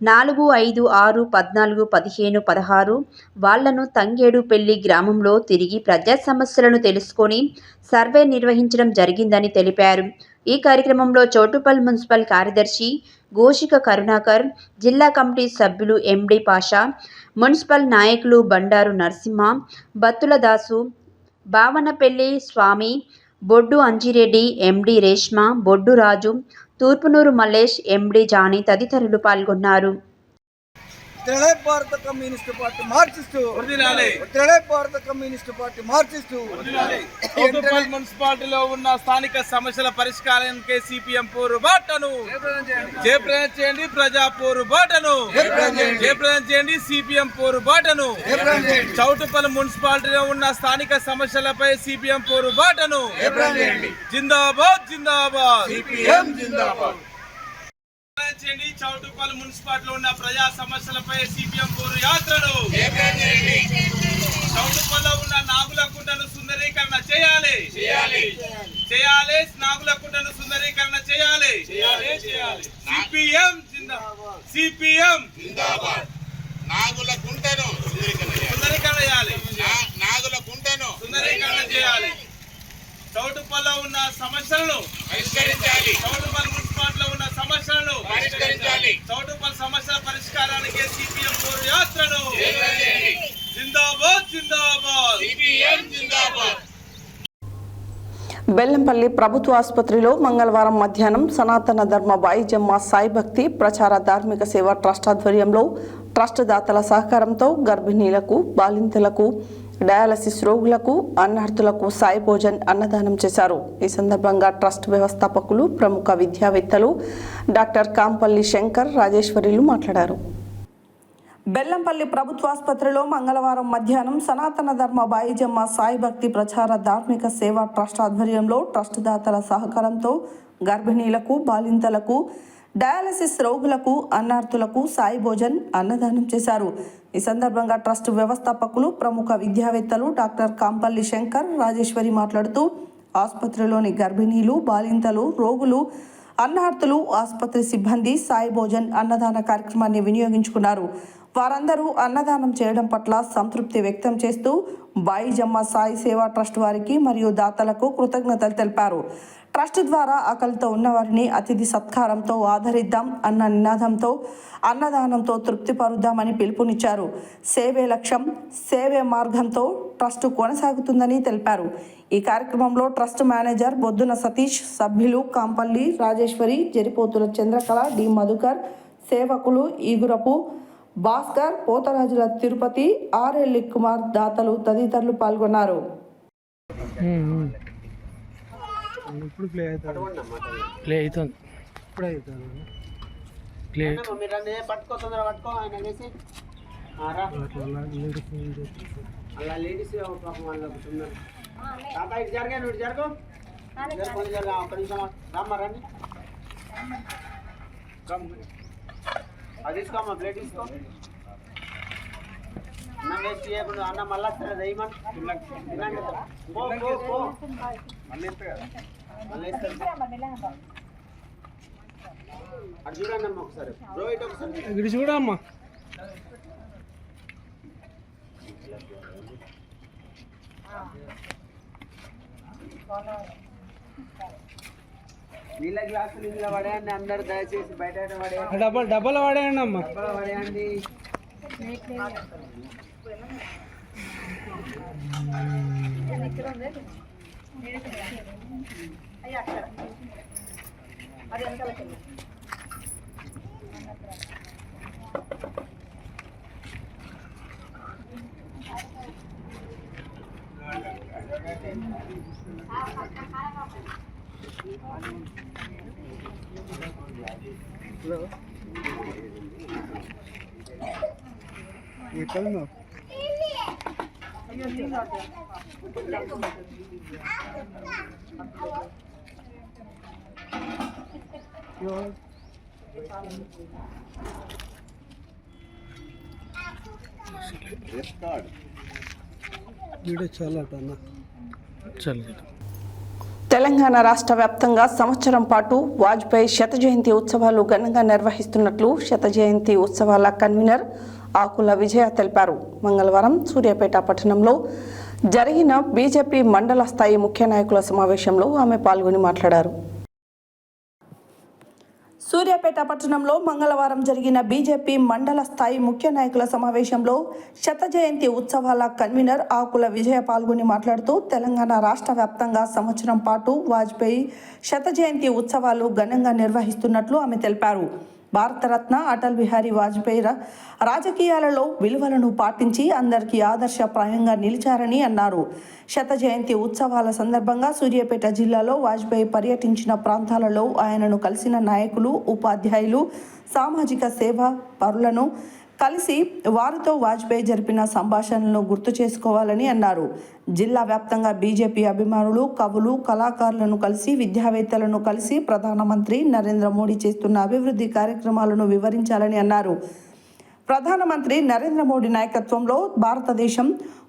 4, 5, 6, 14, 15, 16 వాళ్లను తంగేడుపల్లి గ్రామంలో తిరిగి ప్రజా సమస్యలను తెలుసుకొని సర్వే నిర్వహించడం జరిగిందని తెలిపారు. ఈ కార్యక్రమంలో చౌటుప్పల్ మున్సిపల్ కార్యదర్శి గోషిక కరుణాకర్, జిల్లా కమిటీ సభ్యులు ఎండి పాషా, మున్సిపల్ నాయకులు బండారు నరసింహ, బత్తుల దాసు, భావనపల్లి స్వామి, బొడ్డు అంజిరెడ్డి, ఎండి రేష్మ, బొడ్డు రాజు, తూర్పునూరు మల్లేష్, ఎండి జానీ తదితరులు పాల్గొన్నారు. వర్ధిల్లాలి భారత కమ్యూనిస్టు పార్టీ మార్క్సిస్టు వర్ధిల్లాలి భారత కమ్యూనిస్టు పార్టీ మార్క్సిస్టు చౌటుప్పల్ మున్సిపాలిటీలో ఉన్న స్థానిక సమస్యల పరిష్కారానికి సిపిఎం పోరుబాటను జయప్రదం చేయండి, ప్రజా పోరుబాటను జయప్రదం చేయండి, సిపిఎం పోరుబాటను చౌటుప్పల్ మున్సిపాలిటీలో ఉన్న స్థానిక సమస్యలపై సిపిఎం పోరుబాటను జిందాబాద్ జిందాబాద్ సిపిఎం జిందాబాద్. చేయండి, చౌటుప్పల్ మున్సిపాలిటీలో ఉన్న ప్రజా సమస్యలపై సిపిఎం పోరు యాత్రను చౌటుప్పల్లో ఉన్న నాగులకుంటను సుందరీకరణ చేయాలి చేయాలి నాగులకుంటను సుందరీకరణ చేయాలి సిపిఎం జిందాబాద్ సిపిఎం జిందాబాద్ నాగులకుంటను సుందరీకరణ చేయాలి నాగులకుంటను సుందరీకరణ చేయాలి చౌటుప్పల్లో ఉన్న సమస్యలను పరిష్కరించాలి చౌటుప్పల్ మున్సిపాలిటీలో ఉన్న సమస్యలను పరిష్కరించాలి చౌటుప్పల్ సమస్యల పరిష్కారానికి సిపిఎం పోరు యాత్రను జిందాబాద్ జిందాబాద్ సిపిఎం జిందాబాద్. బెల్లంపల్లి ప్రభుత్వ ఆసుపత్రిలో మంగళవారం మధ్యాహ్నం సనాతన ధర్మ బాయిజమ్మ సాయి భక్తి ప్రచార ధార్మిక సేవ ట్రస్ట్ ఆధ్వర్యంలో ట్రస్ట్ దాతల సహకారంతో గర్భిణీలకు, బాలింతలకు, డయాలసిస్ రోగులకు, అన్నార్థులకు సాయి భోజన్ అన్నదానం చేశారు. ఈ సందర్భంగా ట్రస్ట్ వ్యవస్థాపకులు, ప్రముఖ విద్యావేత్తలు డాక్టర్ కాంపల్లి శంకర్, రాజేశ్వరిలు మాట్లాడారు. బెల్లంపల్లి ప్రభుత్వ ఆసుపత్రిలో మంగళవారం మధ్యాహ్నం సనాతన ధర్మ బాయిజమ్మ సాయి భక్తి ప్రచార ధార్మిక సేవా ట్రస్ట్ ఆధ్వర్యంలో ట్రస్ట్ దాతల సహకారంతో గర్భిణీలకు, బాలింతలకు, డయాలసిస్ రోగులకు, అన్నార్థులకు సాయి భోజన్ అన్నదానం చేశారు. ఈ సందర్భంగా ట్రస్ట్ వ్యవస్థాపకులు, ప్రముఖ విద్యావేత్తలు డాక్టర్ కాంపల్లి శంకర్, రాజేశ్వరి మాట్లాడుతూ ఆసుపత్రిలోని గర్భిణీలు, బాలింతలు, రోగులు, అన్నార్థులు, ఆసుపత్రి సిబ్బంది సాయి భోజన్ అన్నదాన కార్యక్రమాన్ని వినియోగించుకున్నారు. వారందరూ అన్నదానం చేయడం పట్ల సంతృప్తి వ్యక్తం చేస్తూ బాయిజమ్మ సాయి సేవా ట్రస్ట్ వారికి మరియు దాతలకు కృతజ్ఞతలు తెలిపారు. ట్రస్ట్ ద్వారా ఆకలితో ఉన్నవారిని అతిథి సత్కారంతో ఆదరిద్దాం అన్న నినాదంతో అన్నదానంతో తృప్తిపరుద్దామని పిలుపునిచ్చారు. సేవే లక్ష్యం, సేవే మార్గంతో ట్రస్ట్ కొనసాగుతుందని తెలిపారు. ఈ కార్యక్రమంలో ట్రస్ట్ మేనేజర్ బొద్దున సతీష్, సభ్యులు కాంపల్లి, రాజేశ్వరి, జరిపోతుల చంద్రకళ, డి మధుకర్, సేవకులు ఈగురపు భాస్కర్, పోతరాజుల తిరుపతి, ఆర్ఎల్లి కుమార్, దాతలు తదితరులు పాల్గొన్నారు. ఇప్పుడు ప్లే అవుతుంది ప్లే అవుతుంది ఇప్పుడే అవుతుంది ప్లే అది తీసుకోమ్మా, ప్లేట్ తీసుకో. అన్నం వేస్ట్ చేయకుండా అన్నం మళ్ళీ వస్తుంది దయమని తిన్నాను కదా. మళ్ళీ అటు చూడండి అమ్మ ఒకసారి, బ్రో ఇటు ఒకసారి ఇటు చూడమ్మా. నీళ్ళ గ్లాసులు ఇంట్లో పడేయండి అందరు, దయచేసి బయట పడేయండి. డబ్బాలు పడేయండి అమ్మా. డబ్బాలు పడేయండి. తెలంగాణ రాష్ట్ర వ్యాప్తంగా సంవత్సరం పాటు వాజ్పేయి శత జయంతి ఉత్సవాలు ఘనంగా నిర్వహిస్తున్నట్లు శత జయంతి ఉత్సవాల కన్వీనర్ ఆకుల విజయ తెలిపారు. మంగళవారం సూర్యాపేట పట్టణంలో జరిగిన బీజేపీ మండల స్థాయి ముఖ్య నాయకుల సమావేశంలో ఆమె పాల్గొని మాట్లాడారు. సూర్యాపేట పట్టణంలో మంగళవారం జరిగిన బీజేపీ మండల స్థాయి ముఖ్య నాయకుల సమావేశంలో శత జయంతి ఉత్సవాల కన్వీనర్ ఆకుల విజయ పాల్గొని మాట్లాడుతూ తెలంగాణ రాష్ట్ర వ్యాప్తంగా సంవత్సరం పాటు వాజ్పేయి శత జయంతి ఉత్సవాలు ఘనంగా నిర్వహిస్తున్నట్లు ఆమె తెలిపారు. భారతరత్న అటల్ బిహారీ వాజ్పేయి రాజకీయాలలో విలువలను పాటించి అందరికీ ఆదర్శప్రాయంగా నిలిచారని అన్నారు. శత జయంతి ఉత్సవాల సందర్భంగా సూర్యాపేట జిల్లాలో వాజ్పేయి పర్యటించిన ప్రాంతాలలో ఆయనను కలిసిన నాయకులు, ఉపాధ్యాయులు, సామాజిక సేవా పరులను కలిసి వారితో వాజ్పేయి జరిపిన సంభాషణలను గుర్తు చేసుకోవాలని అన్నారు. జిల్లా వ్యాప్తంగా బీజేపీ అభిమానులు, కవులు, కళాకారులను కలిసి, విద్యావేత్తలను కలిసి ప్రధానమంత్రి నరేంద్ర మోడీ చేస్తున్న అభివృద్ధి కార్యక్రమాలను వివరించాలని అన్నారు. ప్రధానమంత్రి నరేంద్ర మోడీ నాయకత్వంలో భారతదేశం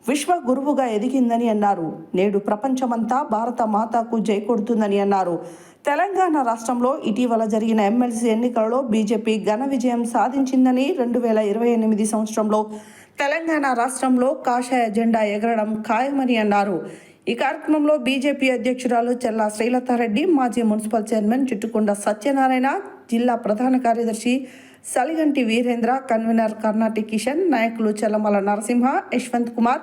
విశ్వ గురువుగా ఎదిగిందని అన్నారు. నేడు ప్రపంచమంతా భారత మాతకు జై కొడుతుందని అన్నారు. తెలంగాణ రాష్ట్రంలో ఇటీవల జరిగిన ఎమ్మెల్సీ ఎన్నికలలో బీజేపీ ఘన విజయం సాధించిందని, 2028 సంవత్సరంలో తెలంగాణ రాష్ట్రంలో కాషాయ జెండా ఎగరడం ఖాయమని అన్నారు. ఈ కార్యక్రమంలో బీజేపీ అధ్యక్షురాలు చెల్లా శ్రీలతారెడ్డి, మాజీ మున్సిపల్ చైర్మన్ చిట్టుకొండ సత్యనారాయణ, జిల్లా ప్రధాన కార్యదర్శి సలిగంటి వీరేంద్ర, కన్వీనర్ కర్ణాటి కిషన్, నాయకులు చెల్లమల నరసింహ, యశ్వంత్ కుమార్,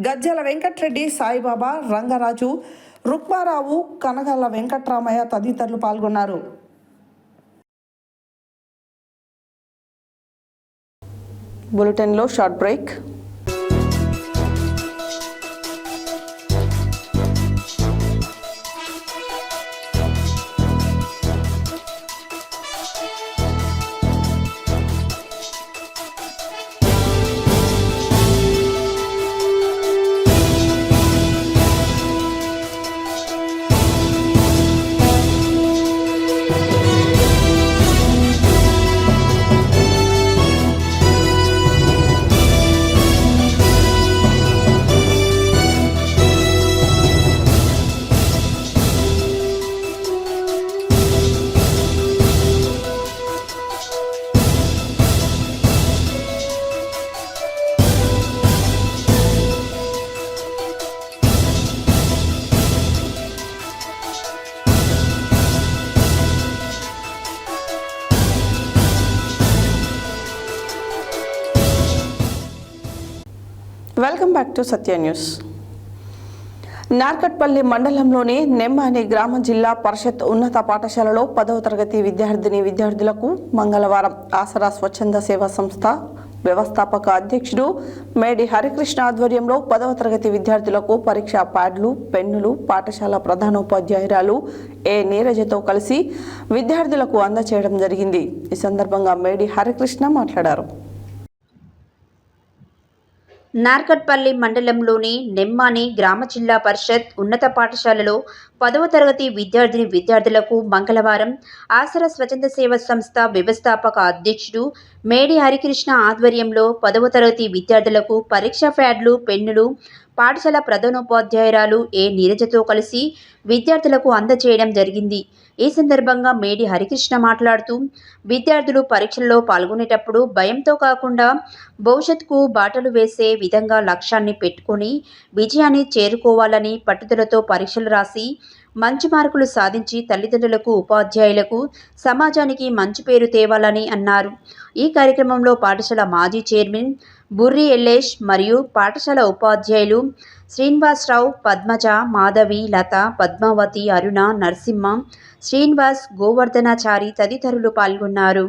గజ్జల వెంకట్రెడ్డి, సాయిబాబా, రంగరాజు, రుక్మారావు, కనగల్ల వెంకట్రామయ్య తదితరులు పాల్గొన్నారు. బులెటిన్లో short break. Welcome back to Satya news. Narketpally మండలంలోని నెమ్మాని గ్రామ జిల్లా పరిషత్ ఉన్నత పాఠశాలలో 10వ తరగతి విద్యార్థులకు మంగళవారం ఆసరా స్వచ్ఛంద సేవా సంస్థ వ్యవస్థాపక అధ్యక్షుడు మేడి హరికృష్ణ ఆధ్వర్యంలో 10వ తరగతి విద్యార్థులకు పరీక్షా ప్యాడ్లు, పెన్నులు పాఠశాల ప్రధానోపాధ్యాయురాలు ఏ నీరజతో కలిసి విద్యార్థులకు అందజేయడం జరిగింది. ఈ సందర్భంగా మేడి హరికృష్ణ మాట్లాడారు. నార్కట్పల్లి మండలంలోని నెమ్మాని గ్రామ జిల్లా పరిషత్ ఉన్నత పాఠశాలలో 10వ తరగతి విద్యార్థులకు మంగళవారం ఆసరా స్వచ్ఛంద సేవా సంస్థ వ్యవస్థాపక అధ్యక్షుడు మేడి హరికృష్ణ ఆధ్వర్యంలో 10వ తరగతి విద్యార్థులకు పరీక్షా ప్యాడ్లు, పెన్నులు పాఠశాల ప్రధానోపాధ్యాయురాలు ఏ నీరజతో కలిసి విద్యార్థులకు అందజేయడం జరిగింది. ఈ సందర్భంగా మేడి హరికృష్ణ మాట్లాడుతూ విద్యార్థులు పరీక్షల్లో పాల్గొనేటప్పుడు భయంతో కాకుండా భవిష్యత్తుకు బాటలు వేసే విధంగా లక్ష్యాన్ని పెట్టుకొని విజయాన్ని చేరుకోవాలని పట్టుదలతో పరీక్షలు రాసి మంచి మార్కులు సాధించి తల్లిదండ్రులకు, ఉపాధ్యాయులకు, సమాజానికి మంచి పేరు తేవాలని అన్నారు. ఈ కార్యక్రమంలో పాఠశాల మాజీ చైర్మన్ బుర్రి ఎల్లేష్ మరియు పాఠశాల ఉపాధ్యాయులు శ్రీనివాసరావు, పద్మజ, మాధవి, లత, పద్మావతి, అరుణ, నరసింహ, శ్రీనివాస్, గోవర్ధనాచారి తదితరులు పాల్గొన్నారు.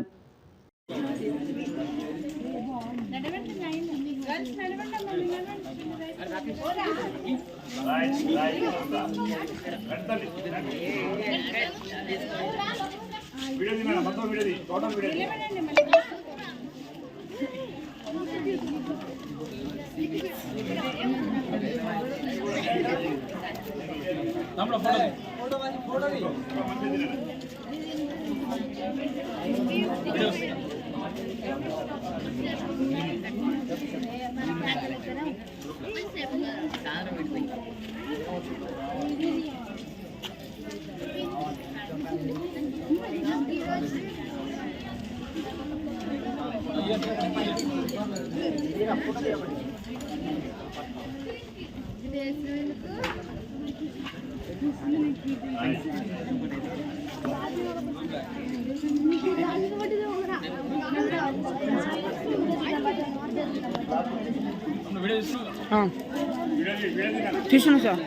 చూసాను సార్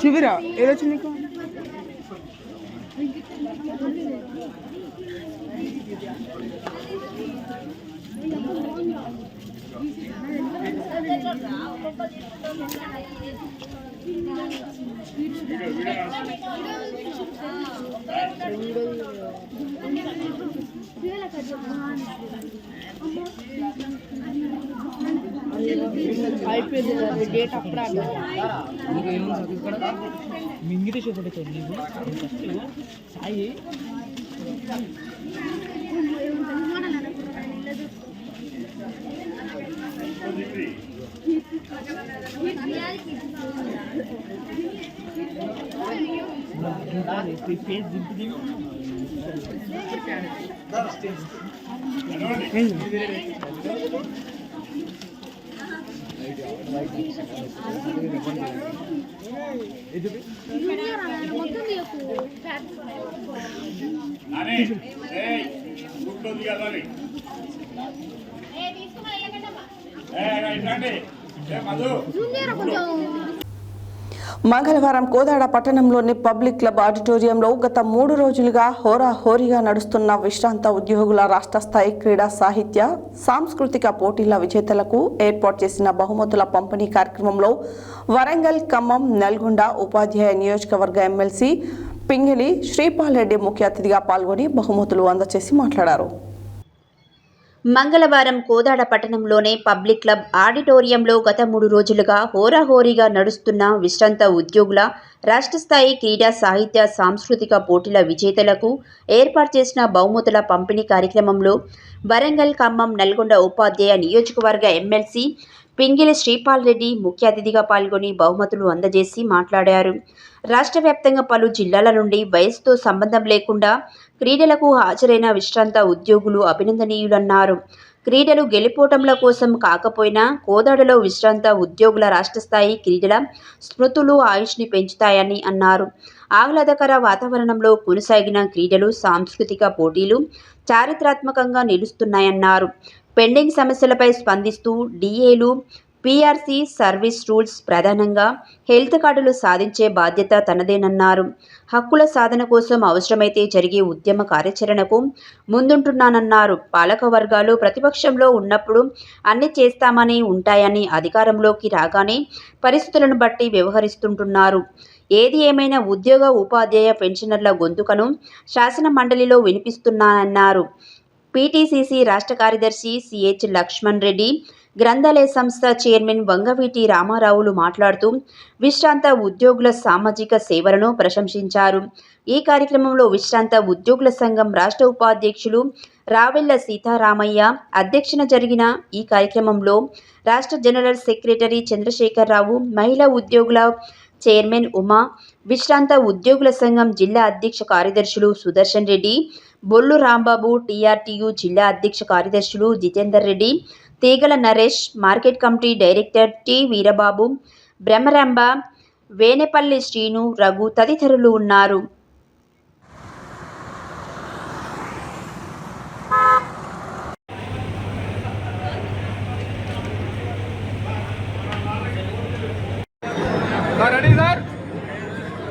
చూపిరా ఏదొచ్చింది నీకు అయిపోయింది డేట్ అప్పుడు మింగితే చూపెట్టాను నీకు సాయి ఫేస్ దింపుది మంగళవారం కోదాడ పట్టణంలోని పబ్లిక్ క్లబ్ ఆడిటోరియంలో గత 3 రోజులుగా హోరాహోరీగా నడుస్తున్న విశ్రాంత ఉద్యోగుల రాష్ట్ర స్థాయి క్రీడా సాహిత్య సాంస్కృతిక పోటీల విజేతలకు ఏర్పాటు చేసిన బహుమతుల పంపిణీ కార్యక్రమంలో వరంగల్, ఖమ్మం, నల్గొండ ఉపాధ్యాయ నియోజకవర్గ ఎమ్మెల్సీ పింగిలి శ్రీపాల్ రెడ్డి ముఖ్య అతిథిగా పాల్గొని బహుమతులు అందజేసి మాట్లాడారు. మంగళవారం కోదాడ పట్టణంలోని పబ్లిక్ క్లబ్ ఆడిటోరియంలో గత 3 రోజులుగా హోరాహోరీగా నడుస్తున్న విశ్రాంత ఉద్యోగుల రాష్ట్ర స్థాయి క్రీడా సాహిత్య సాంస్కృతిక పోటీల విజేతలకు ఏర్పాటు చేసిన బహుమతుల పంపిణీ కార్యక్రమంలో వరంగల్, ఖమ్మం, నల్గొండ ఉపాధ్యాయ నియోజకవర్గ ఎమ్మెల్సీ పింగిలి శ్రీపాల్ రెడ్డి ముఖ్య అతిథిగా పాల్గొని బహుమతులు అందజేసి మాట్లాడారు. రాష్ట్ర వ్యాప్తంగా పలు జిల్లాల నుండి వయసుతో సంబంధం లేకుండా క్రీడలకు హాజరైన విశ్రాంత ఉద్యోగులు అభినందనీయులన్నారు. క్రీడలు గెలుపోటముల కోసం కాకపోయినా కోదాడలో విశ్రాంత ఉద్యోగుల రాష్ట్ర స్థాయి క్రీడల స్మృతులు ఆయుష్ని పెంచుతాయని అన్నారు. ఆహ్లాదకర వాతావరణంలో కొనసాగిన క్రీడలు, సాంస్కృతిక పోటీలు చారిత్రాత్మకంగా నిలుస్తున్నాయన్నారు. పెండింగ్ సమస్యలపై స్పందిస్తూ డిఏలు, పీఆర్సీ, సర్వీస్ రూల్స్ ప్రధానంగా హెల్త్ కార్డులు సాధించే బాధ్యత తనదేనన్నారు. హక్కుల సాధన కోసం అవసరమైతే జరిగే ఉద్యమ కార్యాచరణకు ముందుంటున్నానన్నారు. పాలక వర్గాలు ప్రతిపక్షంలో ఉన్నప్పుడు అన్ని చేస్తామని ఉంటాయని అధికారంలోకి రాగానే పరిస్థితులను బట్టి వ్యవహరిస్తుంటున్నారు. ఏది ఏమైనా ఉద్యోగ, ఉపాధ్యాయ పెన్షనర్ల గొంతుకను శాసన మండలిలో వినిపిస్తున్నానన్నారు. పీటీసీసీ రాష్ట్ర కార్యదర్శి సిహెచ్ లక్ష్మణ్ రెడ్డి, గ్రంథాలయ సంస్థ చైర్మన్ వంగవీటి రామారావులు మాట్లాడుతూ విశ్రాంత ఉద్యోగుల సామాజిక సేవలను ప్రశంసించారు. ఈ కార్యక్రమంలో విశ్రాంత ఉద్యోగుల సంఘం రాష్ట్ర ఉపాధ్యక్షులు రావెళ్ల సీతారామయ్య అధ్యక్షన జరిగిన ఈ కార్యక్రమంలో రాష్ట్ర జనరల్ సెక్రటరీ చంద్రశేఖరరావు, మహిళా ఉద్యోగుల చైర్మన్ ఉమా, విశ్రాంత ఉద్యోగుల సంఘం జిల్లా అధ్యక్ష కార్యదర్శులు సుదర్శన్ రెడ్డి, బొల్లు రాంబాబు, టీఆర్టీయూ జిల్లా అధ్యక్ష కార్యదర్శులు Jitender Reddy, Teegala Naresh, market committee director T Veerababu, Brahmaramba, Venepalli Srinu, Raghu తదితరులు ఉన్నారు. రెడీ సార్,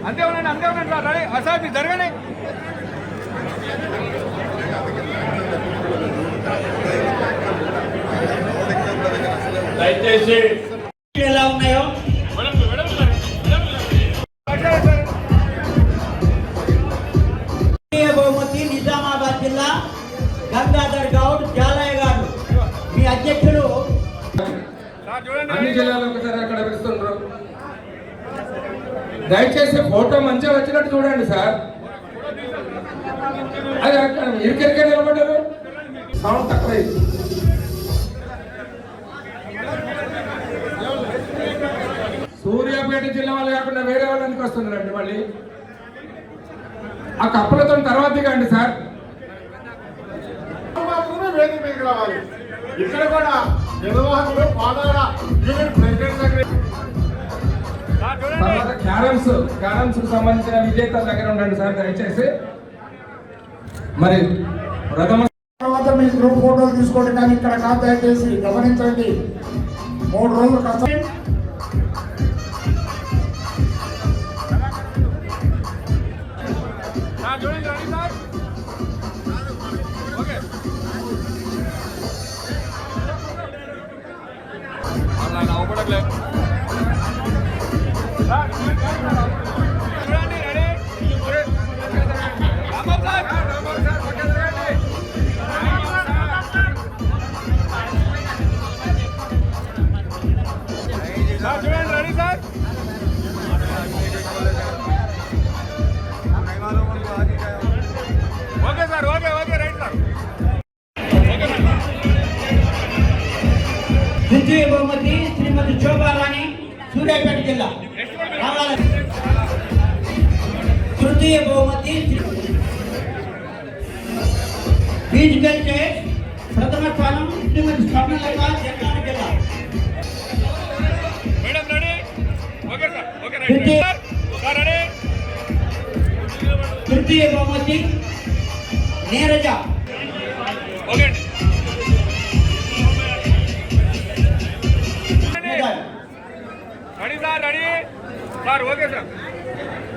అంతే ఉండండి సార్, రెడీ సార్, మీరు జరగండి. దయచేసి ఎలా ఉన్నాయో బహుమతి నిజామాబాద్ జిల్లా గంగాధర్ గౌడ్ జాలయ్య గారు, మీ అధ్యక్షుడు. అన్ని జిల్లాలో ఒకసారి అక్కడ పిలుస్తుండ్రు. దయచేసి ఫోటో మంచిగా వచ్చినట్టు చూడండి సార్. అది అక్కడ ఇరికెరికే నిలబడ్డారు, సౌండ్ తక్కువైంది. సూర్యాపేట జిల్లా వాళ్ళు కాకుండా వేరే వాళ్ళు ఎందుకు వస్తున్నారండి? మళ్ళీ ఆ కప్పులతో తర్వాత దిగండి సార్. ఇక్కడ కూడా నిర్వాహకులు క్యారమ్స్ కు సంబంధించిన విజేతల దగ్గర ఉండండి సార్ దయచేసి. మరి ప్రథమ తర్వాత మీ గ్రూప్ ఫోటోలు తీసుకోండి, కానీ ఇక్కడ కాదు దయచేసి గమనించండి. 3 రోజులు కష్టం. ఓకే ద్వితీయ బహుమతి శ్రీమతి శోభారాణి సూర్యాపేట జిల్లా. తృతీయ బహుమతి ఫిజికల్ టెస్ట్ ప్రథమ స్థానం శ్రీమతి స్వర్ణలత జగన్ జిల్లా. తృతీయ బహుమతి నీరజ.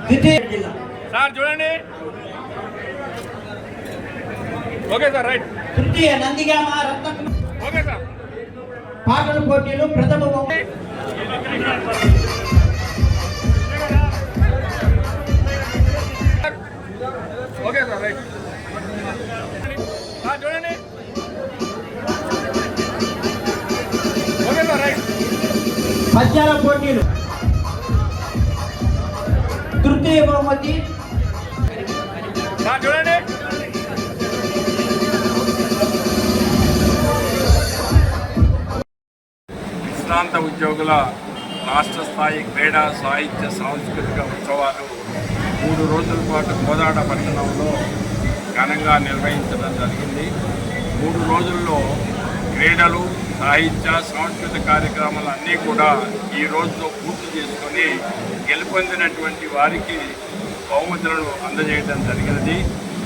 ద్వితీయ జిల్లా. తృతీయ నందిగామ రత్న పాటల పోటీలు ప్రథమ బహుమతి. పద్యాల పోటీలు తృతీయ బహుమతి. విశ్రాంత ఉద్యోగుల రాష్ట్ర స్థాయి క్రీడా సాహిత్య సాంస్కృతిక ఉత్సవాలు 3 రోజుల పాటు కోదాడ పట్టణంలో ఘనంగా నిర్వహించడం జరిగింది. 3 రోజుల్లో క్రీడలు, సాహిత్య, సాంస్కృతిక కార్యక్రమాలు అన్నీ కూడా ఈ రోజుతో పూర్తి చేసుకొని గెలుపొందినటువంటి వారికి బహుమతులను అందజేయడం జరిగినది.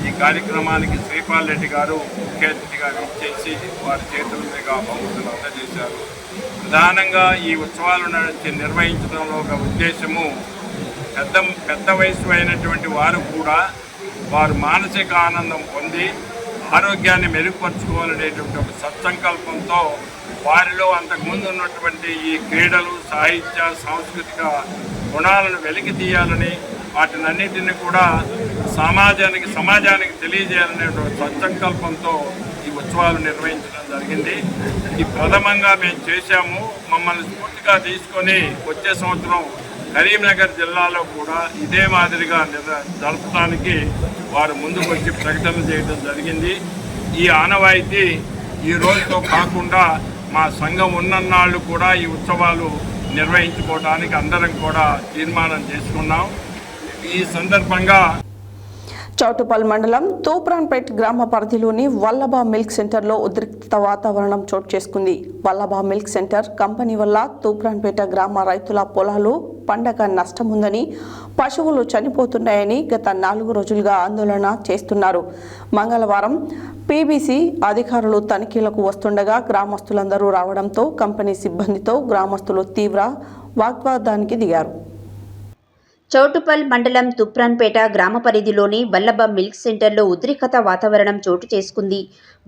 ఈ కార్యక్రమానికి శ్రీపాల్ రెడ్డి గారు ముఖ్య అతిథిగా ఇచ్చేసి వారి చేతుల మీద బహుమతులు అందజేశారు. ప్రధానంగా ఈ ఉత్సవాలను నిర్వహించడంలో ఒక ఉద్దేశము పెద్ద వయసు అయినటువంటి వారు కూడా వారు మానసిక ఆనందం పొంది ఆరోగ్యాన్ని మెరుగుపరుచుకోవాలనేటువంటి ఒక సత్సంకల్పంతో వారిలో అంతకుముందు ఉన్నటువంటి ఈ క్రీడలు, సాహిత్య, సాంస్కృతిక గుణాలను వెలికి తీయాలని, వాటినన్నింటినీ కూడా సమాజానికి తెలియజేయాలనే సత్సంకల్పంతో ఈ ఉత్సవాలు నిర్వహించడం జరిగింది. ఇది ప్రథమంగా మేము చేశాము. మమ్మల్ని స్ఫూర్తిగా తీసుకొని వచ్చే సంవత్సరం కరీంనగర్ జిల్లాలో కూడా ఇదే మాదిరిగా జరపడానికి వారు ముందుకు వచ్చి ప్రకటన చేయడం జరిగింది. ఈ ఆనవాయితీ ఈ రోజుతో కాకుండా మా సంఘం ఉన్నన్నాళ్ళు కూడా ఈ ఉత్సవాలు నిర్వహించుకోవడానికి అందరం కూడా తీర్మానం చేసుకున్నాం. ఈ సందర్భంగా చౌటుపల్ మండలం తూప్రాన్పేట్ గ్రామ పరిధిలోని వల్లభ మిల్క్ సెంటర్లో ఉద్రిక్తత వాతావరణం చోటు చేసుకుంది. వల్లభ మిల్క్ సెంటర్ కంపెనీ వల్ల తూప్రాన్పేట గ్రామ రైతుల పొలాలు పండగ నష్టం ఉందని, పశువులు చనిపోతున్నాయని గత 4 రోజులుగా ఆందోళన చేస్తున్నారు. మంగళవారం పీబీసీ అధికారులు తనిఖీలకు వస్తుండగా గ్రామస్తులందరూ రావడంతో కంపెనీ సిబ్బందితో గ్రామస్తులు తీవ్ర వాగ్వాదానికి దిగారు. చౌటుపల్ మండలం తుప్రాన్పేట గ్రామ పరిధిలోని వల్లభ మిల్క్ సెంటర్లో ఉద్రిక్తత వాతావరణం చోటు చేసుకుంది.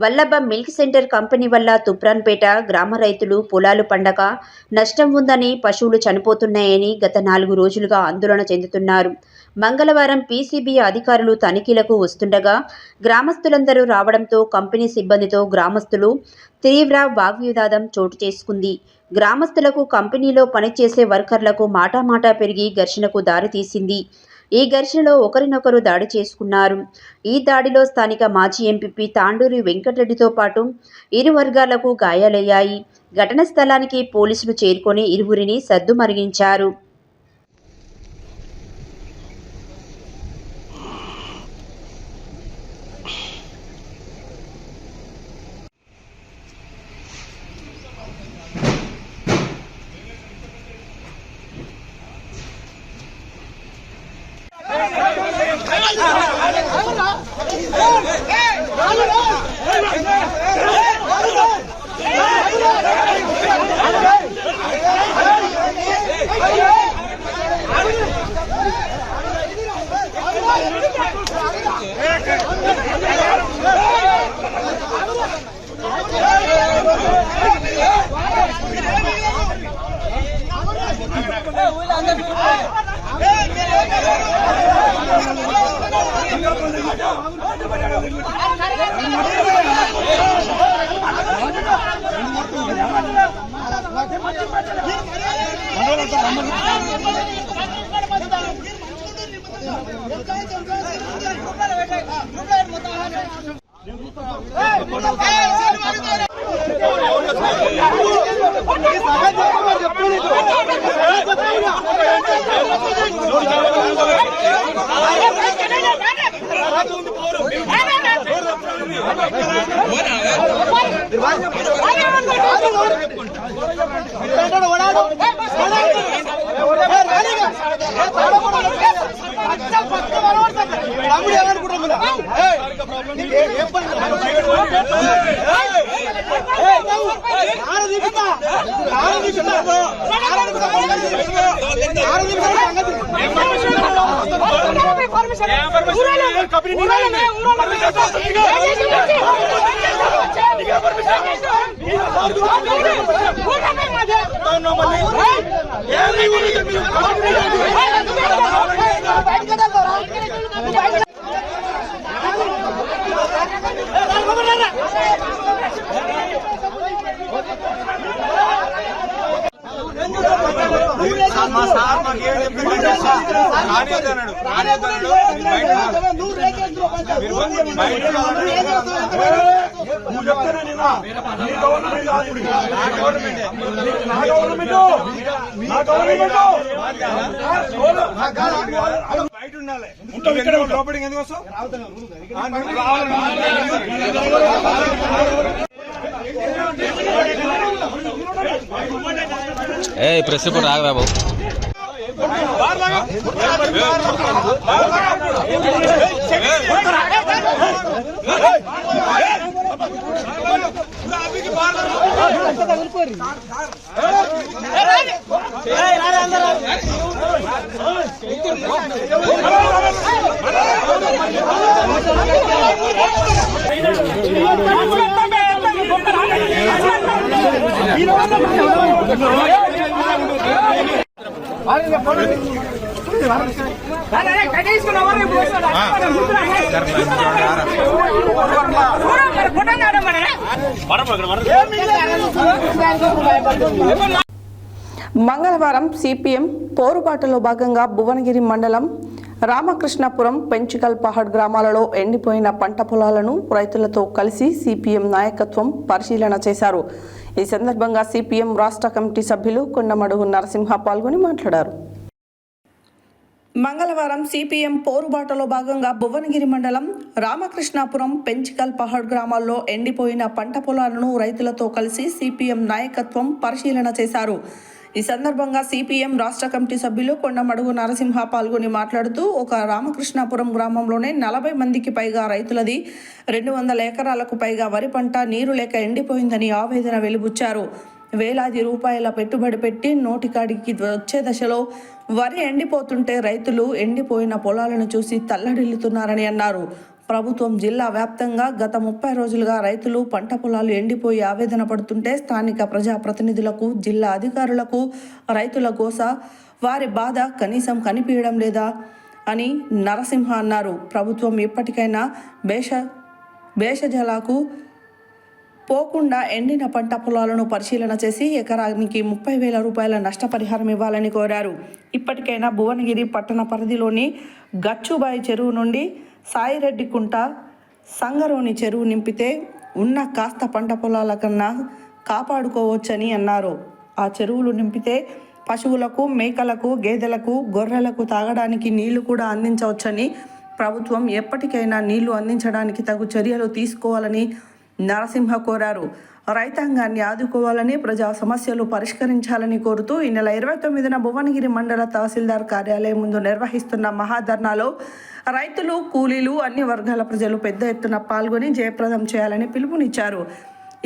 వల్లభ మిల్క్ సెంటర్ కంపెనీ వల్ల తుప్రాన్పేట గ్రామ రైతులు పొలాలు పండగ నష్టం ఉందని, పశువులు చనిపోతున్నాయని గత 4 రోజులుగా ఆందోళన చెందుతున్నారు. మంగళవారం పీసీబీ అధికారులు తనిఖీలకు వస్తుండగా గ్రామస్తులందరూ రావడంతో కంపెనీ సిబ్బందితో గ్రామస్తులు తీవ్ర వాగ్వివాదం చోటు చేసుకుంది. గ్రామస్తులకు కంపెనీలో పనిచేసే వర్కర్లకు మాటామాటా పెరిగి ఘర్షణకు దారితీసింది. ఈ ఘర్షణలో ఒకరినొకరు దాడి చేసుకున్నారు. ఈ దాడిలో స్థానిక మాజీ ఎంపీపీ తాండూరి వెంకటరెడ్డితో పాటు ఇరు వర్గాలకు గాయాలయ్యాయి. ఘటన స్థలానికి పోలీసులు చేరుకొని ఇరువురిని సద్దుమరిగించారు. Hey! ప్రెస్ రిపోర్ట్ ఆగ బాబు. మంగళవారం సిపిఎం పోరుబాటులో భాగంగా భువనగిరి మండలం రామకృష్ణాపురం పెంచికల్ పహాడ్ గ్రామాలలో ఎండిపోయిన పంట పొలాలను రైతులతో కలిసి సిపిఎం నాయకత్వం పరిశీలన చేశారు. ఈ సందర్భంగా సిపిఎం రాష్ట్ర కమిటీ సభ్యులు కొండమడుగు నరసింహ పాల్గొని మాట్లాడారు. మంగళవారం సిపిఎం పోరుబాటలో భాగంగా భువనగిరి మండలం రామకృష్ణాపురం పెంచికల్ పహాడ్ గ్రామాల్లో ఎండిపోయిన పంట పొలాలను రైతులతో కలిసి సిపిఎం నాయకత్వం పరిశీలన చేశారు. ఈ సందర్భంగా సిపిఎం రాష్ట్ర కమిటీ సభ్యులు కొండమడుగు నరసింహ పాల్గొని మాట్లాడుతూ ఒక రామకృష్ణాపురం గ్రామంలోనే 40 మందికి పైగా రైతులది 200 ఎకరాలకు పైగా వరి పంట నీరు లేక ఎండిపోయిందని ఆవేదన వెలిబుచ్చారు. వేలాది రూపాయల పెట్టుబడి పెట్టి నోటికాడికి వచ్చే దశలో వరి ఎండిపోతుంటే రైతులు ఎండిపోయిన పొలాలను చూసి తల్లడిల్లుతున్నారని అన్నారు. ప్రభుత్వం జిల్లా వ్యాప్తంగా గత 30 రోజులుగా రైతులు పంట పొలాలు ఎండిపోయి ఆవేదన పడుతుంటే స్థానిక ప్రజాప్రతినిధులకు, జిల్లా అధికారులకు రైతుల గోస, వారి బాధ కనీసం కనిపించడం లేదా అని నరసింహ అన్నారు. ప్రభుత్వం ఇప్పటికైనా భేషజాలకు పోకుండా ఎండిన పంట పొలాలను పరిశీలన చేసి ఎకరానికి 30,000 రూపాయల నష్టపరిహారం ఇవ్వాలని కోరారు. ఇప్పటికైనా భువనగిరి పట్టణ పరిధిలోని గచ్చుబాయి చెరువు నుండి సాయిరెడ్డి కుంట, సంగరోని చెరువు నింపితే ఉన్న కాస్త పంట పొలాల కన్నా కాపాడుకోవచ్చని అన్నారు. ఆ చెరువులు నింపితే పశువులకు, మేకలకు, గేదెలకు, గొర్రెలకు తాగడానికి నీళ్లు కూడా అందించవచ్చని, ప్రభుత్వం ఎప్పటికైనా నీళ్లు అందించడానికి తగు చర్యలు తీసుకోవాలని నరసింహ కోరారు. రైతాంగాన్ని ఆదుకోవాలని, ప్రజా సమస్యలు పరిష్కరించాలని కోరుతూ ఈ నెల 29న భువనగిరి మండల తహసీల్దార్ కార్యాలయం ముందు నిర్వహిస్తున్న మహాధర్నాలో రైతులు, కూలీలు, అన్ని వర్గాల ప్రజలు పెద్ద ఎత్తున పాల్గొని జయప్రదం చేయాలని పిలుపునిచ్చారు.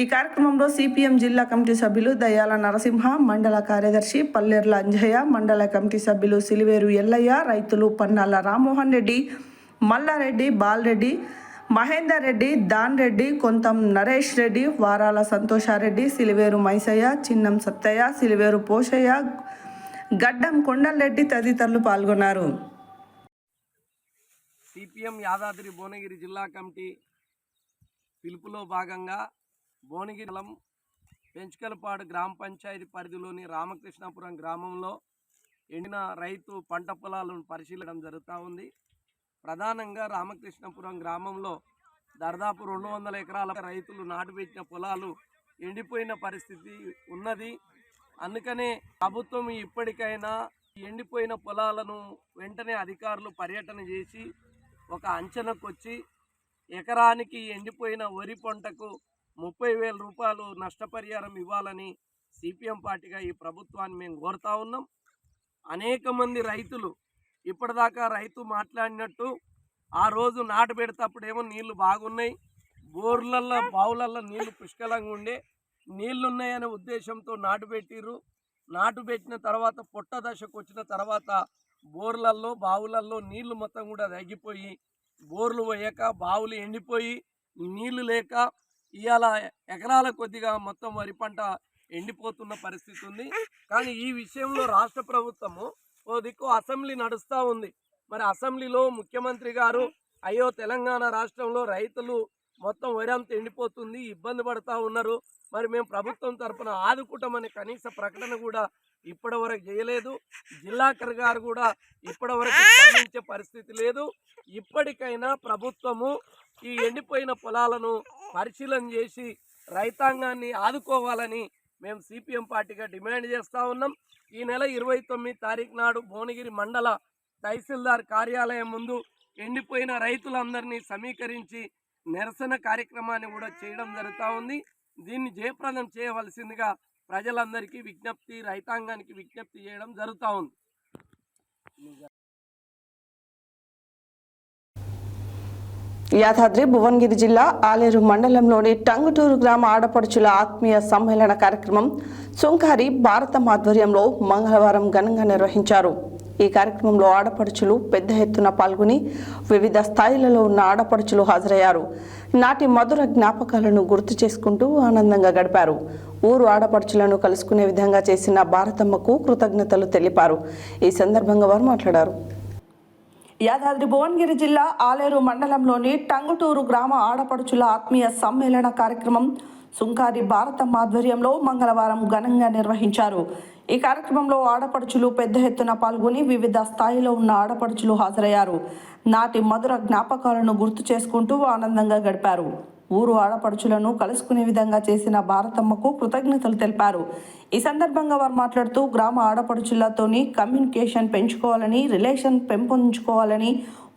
ఈ కార్యక్రమంలో సిపిఎం జిల్లా కమిటీ సభ్యులు దయాల నరసింహ, మండల కార్యదర్శి పల్లెర్ల అంజయ్య, మండల కమిటీ సభ్యులు సిలివేరు ఎల్లయ్య, రైతులు పన్నాల రామ్మోహన్ రెడ్డి, మల్లారెడ్డి, బాలరెడ్డి, మహేందర్ రెడ్డి, దాన్ రెడ్డి, కొంతం నరేష్ రెడ్డి, వారాల సంతోషారెడ్డి, సిలివేరు మైసయ్య, చిన్నం సత్తయ్య, సిలివేరు పోషయ్య, గడ్డం కొండలరెడ్డి తదితరులు పాల్గొన్నారు. సిపిఎం యాదాద్రి భువనగిరి జిల్లా కమిటీ పిలుపులో భాగంగా భువనగిరి పెంచుకలపాడు గ్రామ పంచాయతీ పరిధిలోని రామకృష్ణాపురం గ్రామంలో ఎండిన రైతు పంట పొలాలను పరిశీలించడం జరుగుతూ ఉంది. ప్రధానంగా రామకృష్ణపురం గ్రామంలో దాదాపు 200 ఎకరాల రైతులు నాటుపెట్టిన పొలాలు ఎండిపోయిన పరిస్థితి ఉన్నది. అందుకనే ప్రభుత్వం ఇప్పటికైనా ఎండిపోయిన పొలాలను వెంటనే అధికారులు పర్యటన చేసి ఒక అంచనాకు వచ్చి ఎకరానికి ఎండిపోయిన వరి పంటకు 30,000 రూపాయలు నష్టపరిహారం ఇవ్వాలని సిపిఎం పార్టీగా ఈ ప్రభుత్వాన్ని మేము కోరుతా ఉన్నాం. అనేక మంది రైతులు ఇప్పటిదాకా రైతు మాట్లాడినట్టు ఆ రోజు నాటు పెడతప్పుడేమో నీళ్లు బాగున్నాయి, బోర్లల్లో బావులల్లో నీళ్లు పుష్కలంగా ఉండే, నీళ్లున్నాయనే ఉద్దేశంతో నాటు పెట్టిర్రు. నాటు పెట్టిన తర్వాత పొట్ట దశకు వచ్చిన తర్వాత బోర్లల్లో బావులల్లో నీళ్లు మొత్తం కూడా తగ్గిపోయి బోర్లు పోయాక బావులు ఎండిపోయి నీళ్లు లేక ఇవాళ ఎకరాల కొద్దిగా మొత్తం వరి పంట ఎండిపోతున్న పరిస్థితి ఉంది. కానీ ఈ విషయంలో రాష్ట్ర ప్రభుత్వము ఓ దిక్కు అసెంబ్లీ నడుస్తూ ఉంది. మరి అసెంబ్లీలో ముఖ్యమంత్రి గారు అయ్యో తెలంగాణ రాష్ట్రంలో రైతులు మొత్తం వరి అంతా ఎండిపోతుంది, ఇబ్బంది పడుతూ ఉన్నారు, మరి మేము ప్రభుత్వం తరఫున ఆదుకుంటామనే కనీస ప్రకటన కూడా ఇప్పటి వరకు చేయలేదు. జిల్లా కలెక్టర్ గారు కూడా ఇప్పటి వరకు స్పందించే పరిస్థితి లేదు. ఇప్పటికైనా ప్రభుత్వము ఈ ఎండిపోయిన పొలాలను పరిశీలన చేసి రైతాంగాన్ని ఆదుకోవాలని మేము సిపిఎం పార్టీగా డిమాండ్ చేస్తూ ఉన్నాం. ఈ నెల 29 తారీఖు నాడు భువనగిరి మండల తహసీల్దార్ కార్యాలయం ముందు ఎండిపోయిన రైతులందరినీ సమీకరించి నిరసన కార్యక్రమాన్ని కూడా చేయడం జరుగుతూ ఉంది. దీన్ని జయప్రదం చేయవలసిందిగా ప్రజలందరికీ విజ్ఞప్తి, రైతాంగానికి విజ్ఞప్తి చేయడం జరుగుతూ ఉంది. యాదాద్రి భువనగిరి జిల్లా ఆలేరు మండలంలోని టంగుటూరు గ్రామ ఆడపడుచుల ఆత్మీయ సమ్మేళన కార్యక్రమం సుంకారి భారతం ఆధ్వర్యంలో మంగళవారం ఘనంగా నిర్వహించారు. ఈ కార్యక్రమంలో ఆడపడుచులు పెద్ద ఎత్తున పాల్గొని వివిధ స్థాయిలలో ఉన్న ఆడపడుచులు హాజరయ్యారు. నాటి మధుర జ్ఞాపకాలను గుర్తు చేసుకుంటూ ఆనందంగా గడిపారు. ఊరు ఆడపడుచులను కలుసుకునే విధంగా చేసిన భారతమ్మకు కృతజ్ఞతలు తెలిపారు. ఈ సందర్భంగా వారు మాట్లాడారు. యాదాద్రి భువనగిరి జిల్లా ఆలేరు మండలంలోని టంగుటూరు గ్రామ ఆడపడుచుల ఆత్మీయ సమ్మేళన కార్యక్రమం సుంకారి భారతం ఆధ్వర్యంలో మంగళవారం ఘనంగా నిర్వహించారు. ఈ కార్యక్రమంలో ఆడపడుచులు పెద్ద ఎత్తున పాల్గొని వివిధ స్థాయిలో ఉన్న ఆడపడుచులు హాజరయ్యారు. నాటి మధుర జ్ఞాపకాలను గుర్తు చేసుకుంటూ ఆనందంగా గడిపారు. ఊరు ఆడపడుచులను కలుసుకునే విధంగా చేసిన భారతమ్మకు కృతజ్ఞతలు తెలిపారు. ఈ సందర్భంగా వారు మాట్లాడుతూ గ్రామ ఆడపడుచులతోని కమ్యూనికేషన్ పెంచుకోవాలని, రిలేషన్ పెంపొందించుకోవాలని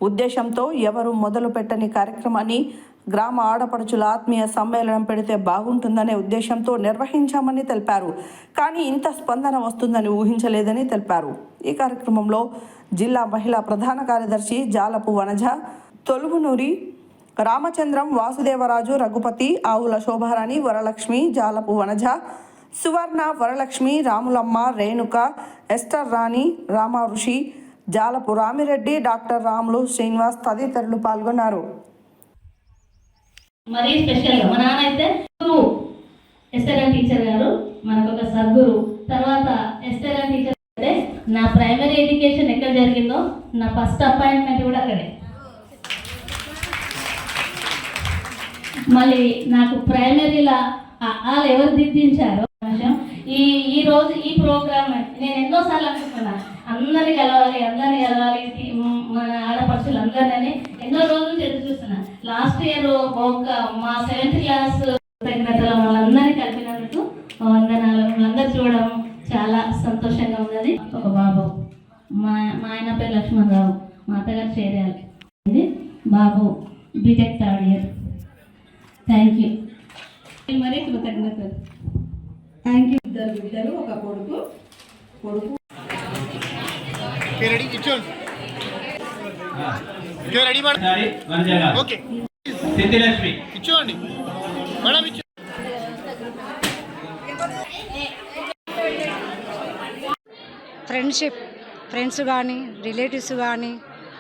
ఉద్దేశంతో ఎవరు మొదలు పెట్టని కార్యక్రమాన్ని గ్రామ ఆడపడుచుల ఆత్మీయ సమ్మేళనం పెడితే బాగుంటుందనే ఉద్దేశంతో నిర్వహించామని తెలిపారు. కానీ ఇంత స్పందన వస్తుందని ఊహించలేదని తెలిపారు. ఈ కార్యక్రమంలో జిల్లా మహిళా ప్రధాన కార్యదర్శి జాలపు వనజ, తొలుగునూరి రామచంద్రం, వాసుదేవరాజు, రఘుపతి, ఆవుల శోభారాణి, వరలక్ష్మి, జాలపు వనజ, సువర్ణ, వరలక్ష్మి, రాములమ్మ, రేణుక, ఎస్టర్ రాణి, రామఋషి, జాలపు రామిరెడ్డి, డాక్టర్ రాములు, శ్రీనివాస్ తదితరులు పాల్గొన్నారు. మరీ స్పెషల్గా మా నాన్న అయితే ఎస్ఆర్ఎన్ టీచర్ గారు మనకు ఒక సద్గురు. తర్వాత ఎస్ఆర్ఎన్ టీచర్ అంటే నా ప్రైమరీ ఎడ్యుకేషన్ ఎక్కడ జరిగిందో నా ఫస్ట్ అపాయింట్మెంట్ కూడా అక్కడే. మళ్ళీ నాకు ప్రైమరీలా వాళ్ళు ఎవరు దిద్దించారో ఈ రోజు ఈ ప్రోగ్రామ్ నేను ఎన్నోసార్లు అనుకుంటున్నా అందరినీ కలవాలి మన ఆడపడుచులు అందరినీ ఎన్నో రోజులు ఎదురు చూస్తున్నా. లాస్ట్ ఇయర్ ఒక మా 7th క్లాస్ తగినతల వాళ్ళందరినీ కలిపినందుకు వందనాలు. అందరు చూడడం చాలా సంతోషంగా ఉన్నది. ఒక బాబు మా ఆయన పేరు లక్ష్మణరావు, మా అత్తగారు చేరాలి. ఇది బాబు BTech 3rd year. Thank you, మరీ కృతజ్ఞతలు. Thank you. 2 బిడ్డలు, ఒక కొడుకు. రెడీ కూర్చోండి. రెడీ ఓకే సిద్ధిలక్ష్మి కూర్చోండి మేడం. ఫ్రెండ్స్ కానీ రిలేటివ్స్ కానీ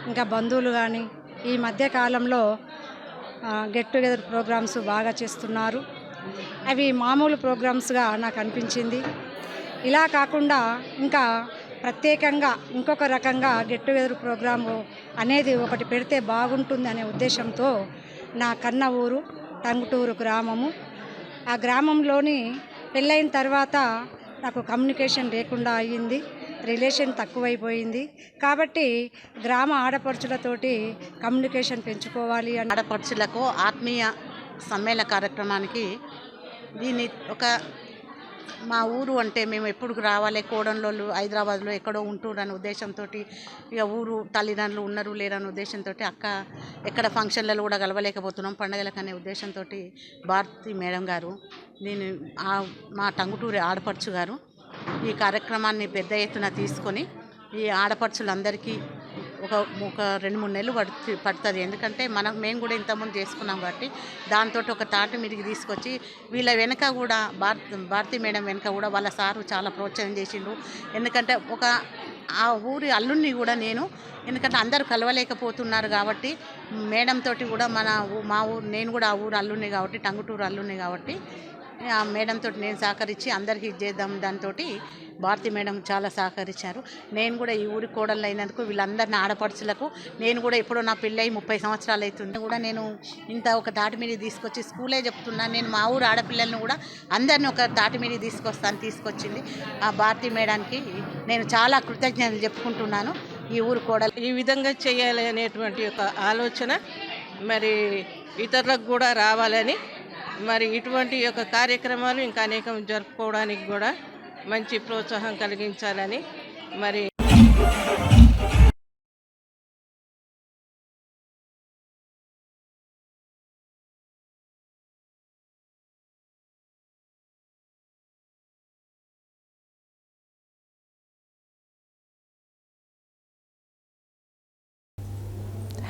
ఇంకా బంధువులు కానీ ఈ మధ్య కాలంలో గెట్ టుగెదర్ ప్రోగ్రామ్స్ బాగా చేస్తున్నారు. అవి మామూలు ప్రోగ్రామ్స్గా నాకు అనిపించింది. ఇలా కాకుండా ఇంకా ప్రత్యేకంగా ఇంకొక రకంగా గెట్ టుగెదర్ ప్రోగ్రాము అనేది ఒకటి పెడితే బాగుంటుంది అనే ఉద్దేశంతో నా కన్న ఊరు టంగుటూరు గ్రామము. ఆ గ్రామంలోని పెళ్ళైన తర్వాత నాకు కమ్యూనికేషన్ లేకుండా అయ్యింది. రిలేషన్ తక్కువైపోయింది. కాబట్టి గ్రామ ఆడపడుచులతోటి కమ్యూనికేషన్ పెంచుకోవాలి. ఆడపడుచులకు ఆత్మీయ సమ్మేళన కార్యక్రమానికి దీన్ని మా ఊరు అంటే మేము ఎప్పుడు రావాలి, కోడంలోళ్ళు హైదరాబాద్లో ఎక్కడో ఉంటున్నారనే ఉద్దేశంతో, ఇక ఊరు తల్లిదండ్రులు ఉన్నారు లేరనే ఉద్దేశంతో అక్క ఎక్కడ ఫంక్షన్లలో కూడా కలవలేకపోతున్నాం పండగలకు అనే ఉద్దేశంతో భారతి మేడం గారు మా టంగుటూరి ఆడపడుచు గారు ఈ కార్యక్రమాన్ని పెద్ద ఎత్తున తీసుకొని ఈ ఆడపడుచులందరికీ ఒక 2-3 నెలలు పడుతుంది. ఎందుకంటే మేము కూడా ఇంతకుముందు చేసుకున్నాం కాబట్టి దాంతో ఒక తాటి మీదకి తీసుకొచ్చి వీళ్ళ వెనక కూడా భారతి మేడం వెనక కూడా వాళ్ళ సారు చాలా ప్రోత్సాహం చేసిండు. ఎందుకంటే ఆ ఊరి అల్లుడిని కూడా ఎందుకంటే అందరూ కలవలేకపోతున్నారు కాబట్టి మేడం తోటి కూడా మా ఊరు నేను కూడా ఆ ఊరు అల్లుడిని కాబట్టి టంగుటూరు అల్లుడిని కాబట్టి ఆ మేడంతో నేను సహకరించి అందరికీ చేద్దాం. దాంతో భారతి మేడం చాలా సహకరించారు. నేను కూడా ఈ ఊరి కోడళ్ళు అయినందుకు వీళ్ళందరిని ఆడపడుచులకు నేను కూడా ఎప్పుడో నా పెళ్ళై 30 సంవత్సరాలు అవుతుంది కూడా నేను ఒక తాటి మీద తీసుకొచ్చి స్కూలే చెప్తున్నాను. నేను మా ఊరు ఆడపిల్లలను కూడా అందరిని ఒక తాటి మీద తీసుకొచ్చింది ఆ భారతి మేడానికి నేను చాలా కృతజ్ఞతలు చెప్పుకుంటున్నాను. ఈ ఊరు కోడలు ఈ విధంగా చేయాలి అనేటువంటి ఒక ఆలోచన మరి ఇతరులకు కూడా రావాలని, మరి ఇటువంటి యొక్క కార్యక్రమాలు ఇంకా అనేకం జరుపుకోవడానికి కూడా మంచి ప్రోత్సాహం కలిగించాలని మరి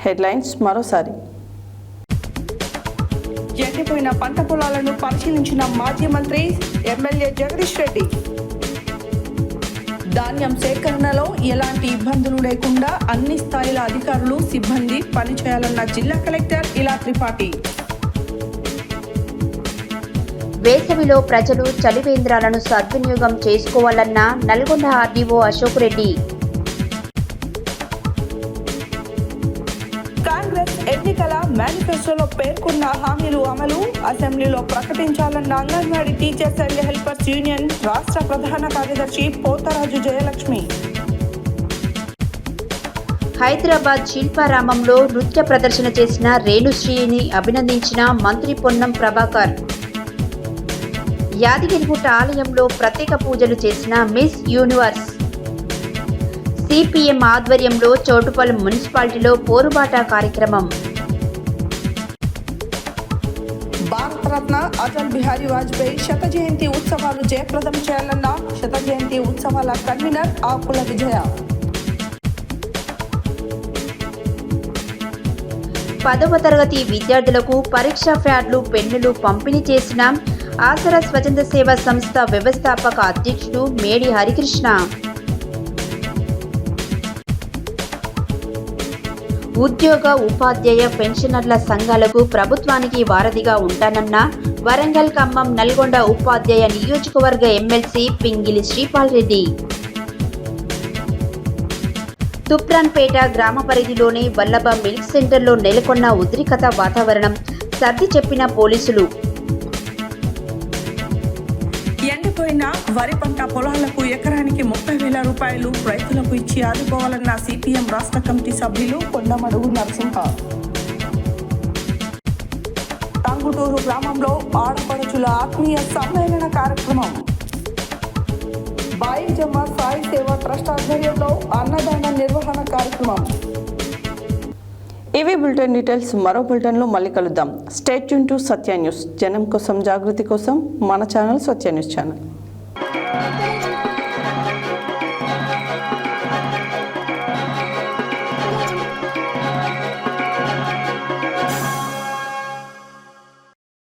హెడ్లైన్స్ మరోసారి. ఎండిపోయిన పంట పొలాలను పరిశీలించిన మాజీ మంత్రి ఎమ్మెల్యే జగదీష్ రెడ్డి. ధాన్యం సేకరణలో ఎలాంటి ఇబ్బందులు లేకుండా అన్ని స్థాయిల అధికారులు సిబ్బంది పనిచేయాలన్న జిల్లా కలెక్టర్ ఇలా త్రిపాఠి. వేసవిలో ప్రజలు చలివేంద్రాలను సద్వినియోగం చేసుకోవాలన్న నల్గొండ ఆర్డీఓ అశోక్ రెడ్డి. కాంగ్రెస్ ఎన్నికల మేనిఫెస్టోలో పేర్కొన్న హామీలు అమలు అసెంబ్లీలో ప్రకటించాలన్న anganwadi teachers and helpers union రాష్ట్ర ప్రధాన కార్యదర్శి పోతరాజు జయలక్ష్మి. హైదరాబాద్ శిల్పారామంలో నృత్య ప్రదర్శన చేసిన రేణుశ్రీని అభినందించిన మంత్రి పొన్నం ప్రభాకర్. యాదగిరిగుట్ట ఆలయంలో ప్రత్యేక పూజలు చేసిన మిస్ యూనివర్స్. సిపిఎం ఆధ్వర్యంలో చౌటుప్పల్ మున్సిపాలిటీలో పోరుబాట కార్యక్రమం. భారతరత్న అటల్ బిహారీ వాజ్పేయి శత జయంతి ఉత్సవాలు జయప్రదం చేయాలన్న శత జయంతి ఉత్సవాల కన్వీనర్ ఆకుల విజయ. 10వ తరగతి విద్యార్థులకు పరీక్షా ప్యాడ్లు పెన్నులు పంపిణీ చేసిన ఆసరా స్వచ్ఛంద సేవా సంస్థ వ్యవస్థాపక అధ్యక్షుడు మేడి హరికృష్ణ. ఉద్యోగ ఉపాధ్యాయ పెన్షనర్ల సంఘాలకు ప్రభుత్వానికి వారధిగా ఉంటానన్న వరంగల్ ఖమ్మం నల్గొండ ఉపాధ్యాయ నియోజకవర్గ ఎమ్మెల్సీ పింగిలి శ్రీపాల్ రెడ్డి. తుప్రాన్పేట గ్రామ పరిధిలోని వల్లభ మిల్క్ సెంటర్లో నెలకొన్న ఉద్రిక్తత వాతావరణం. సర్ది చెప్పిన పోలీసులు. ఎండిపోయిన వరి పంట పొలాలకు ఎకరానికి 30,000 రూపాయలు రైతులకు ఇచ్చి ఆదుకోవాలన్న సిపిఎం రాష్ట్ర కమిటీ సభ్యులు కొండమడుగు నరసింహ. టంగుటూరు గ్రామంలో ఆడపడుచుల ఆత్మీయ సమ్మేళన కార్యక్రమం. బాయిజమ్మ సాయి సేవా ట్రస్ట్ ఆధ్వర్యంలో అన్నదాన నిర్వహణ కార్యక్రమం. ఇవి బులెటిన్ డీటెయిల్స్. మరో బులెటిన్లో మళ్ళీ కలుద్దాం. Stay tune to Satya news. జనం కోసం జాగృతి కోసం మన ఛానల్ సత్య న్యూస్ ఛానల్.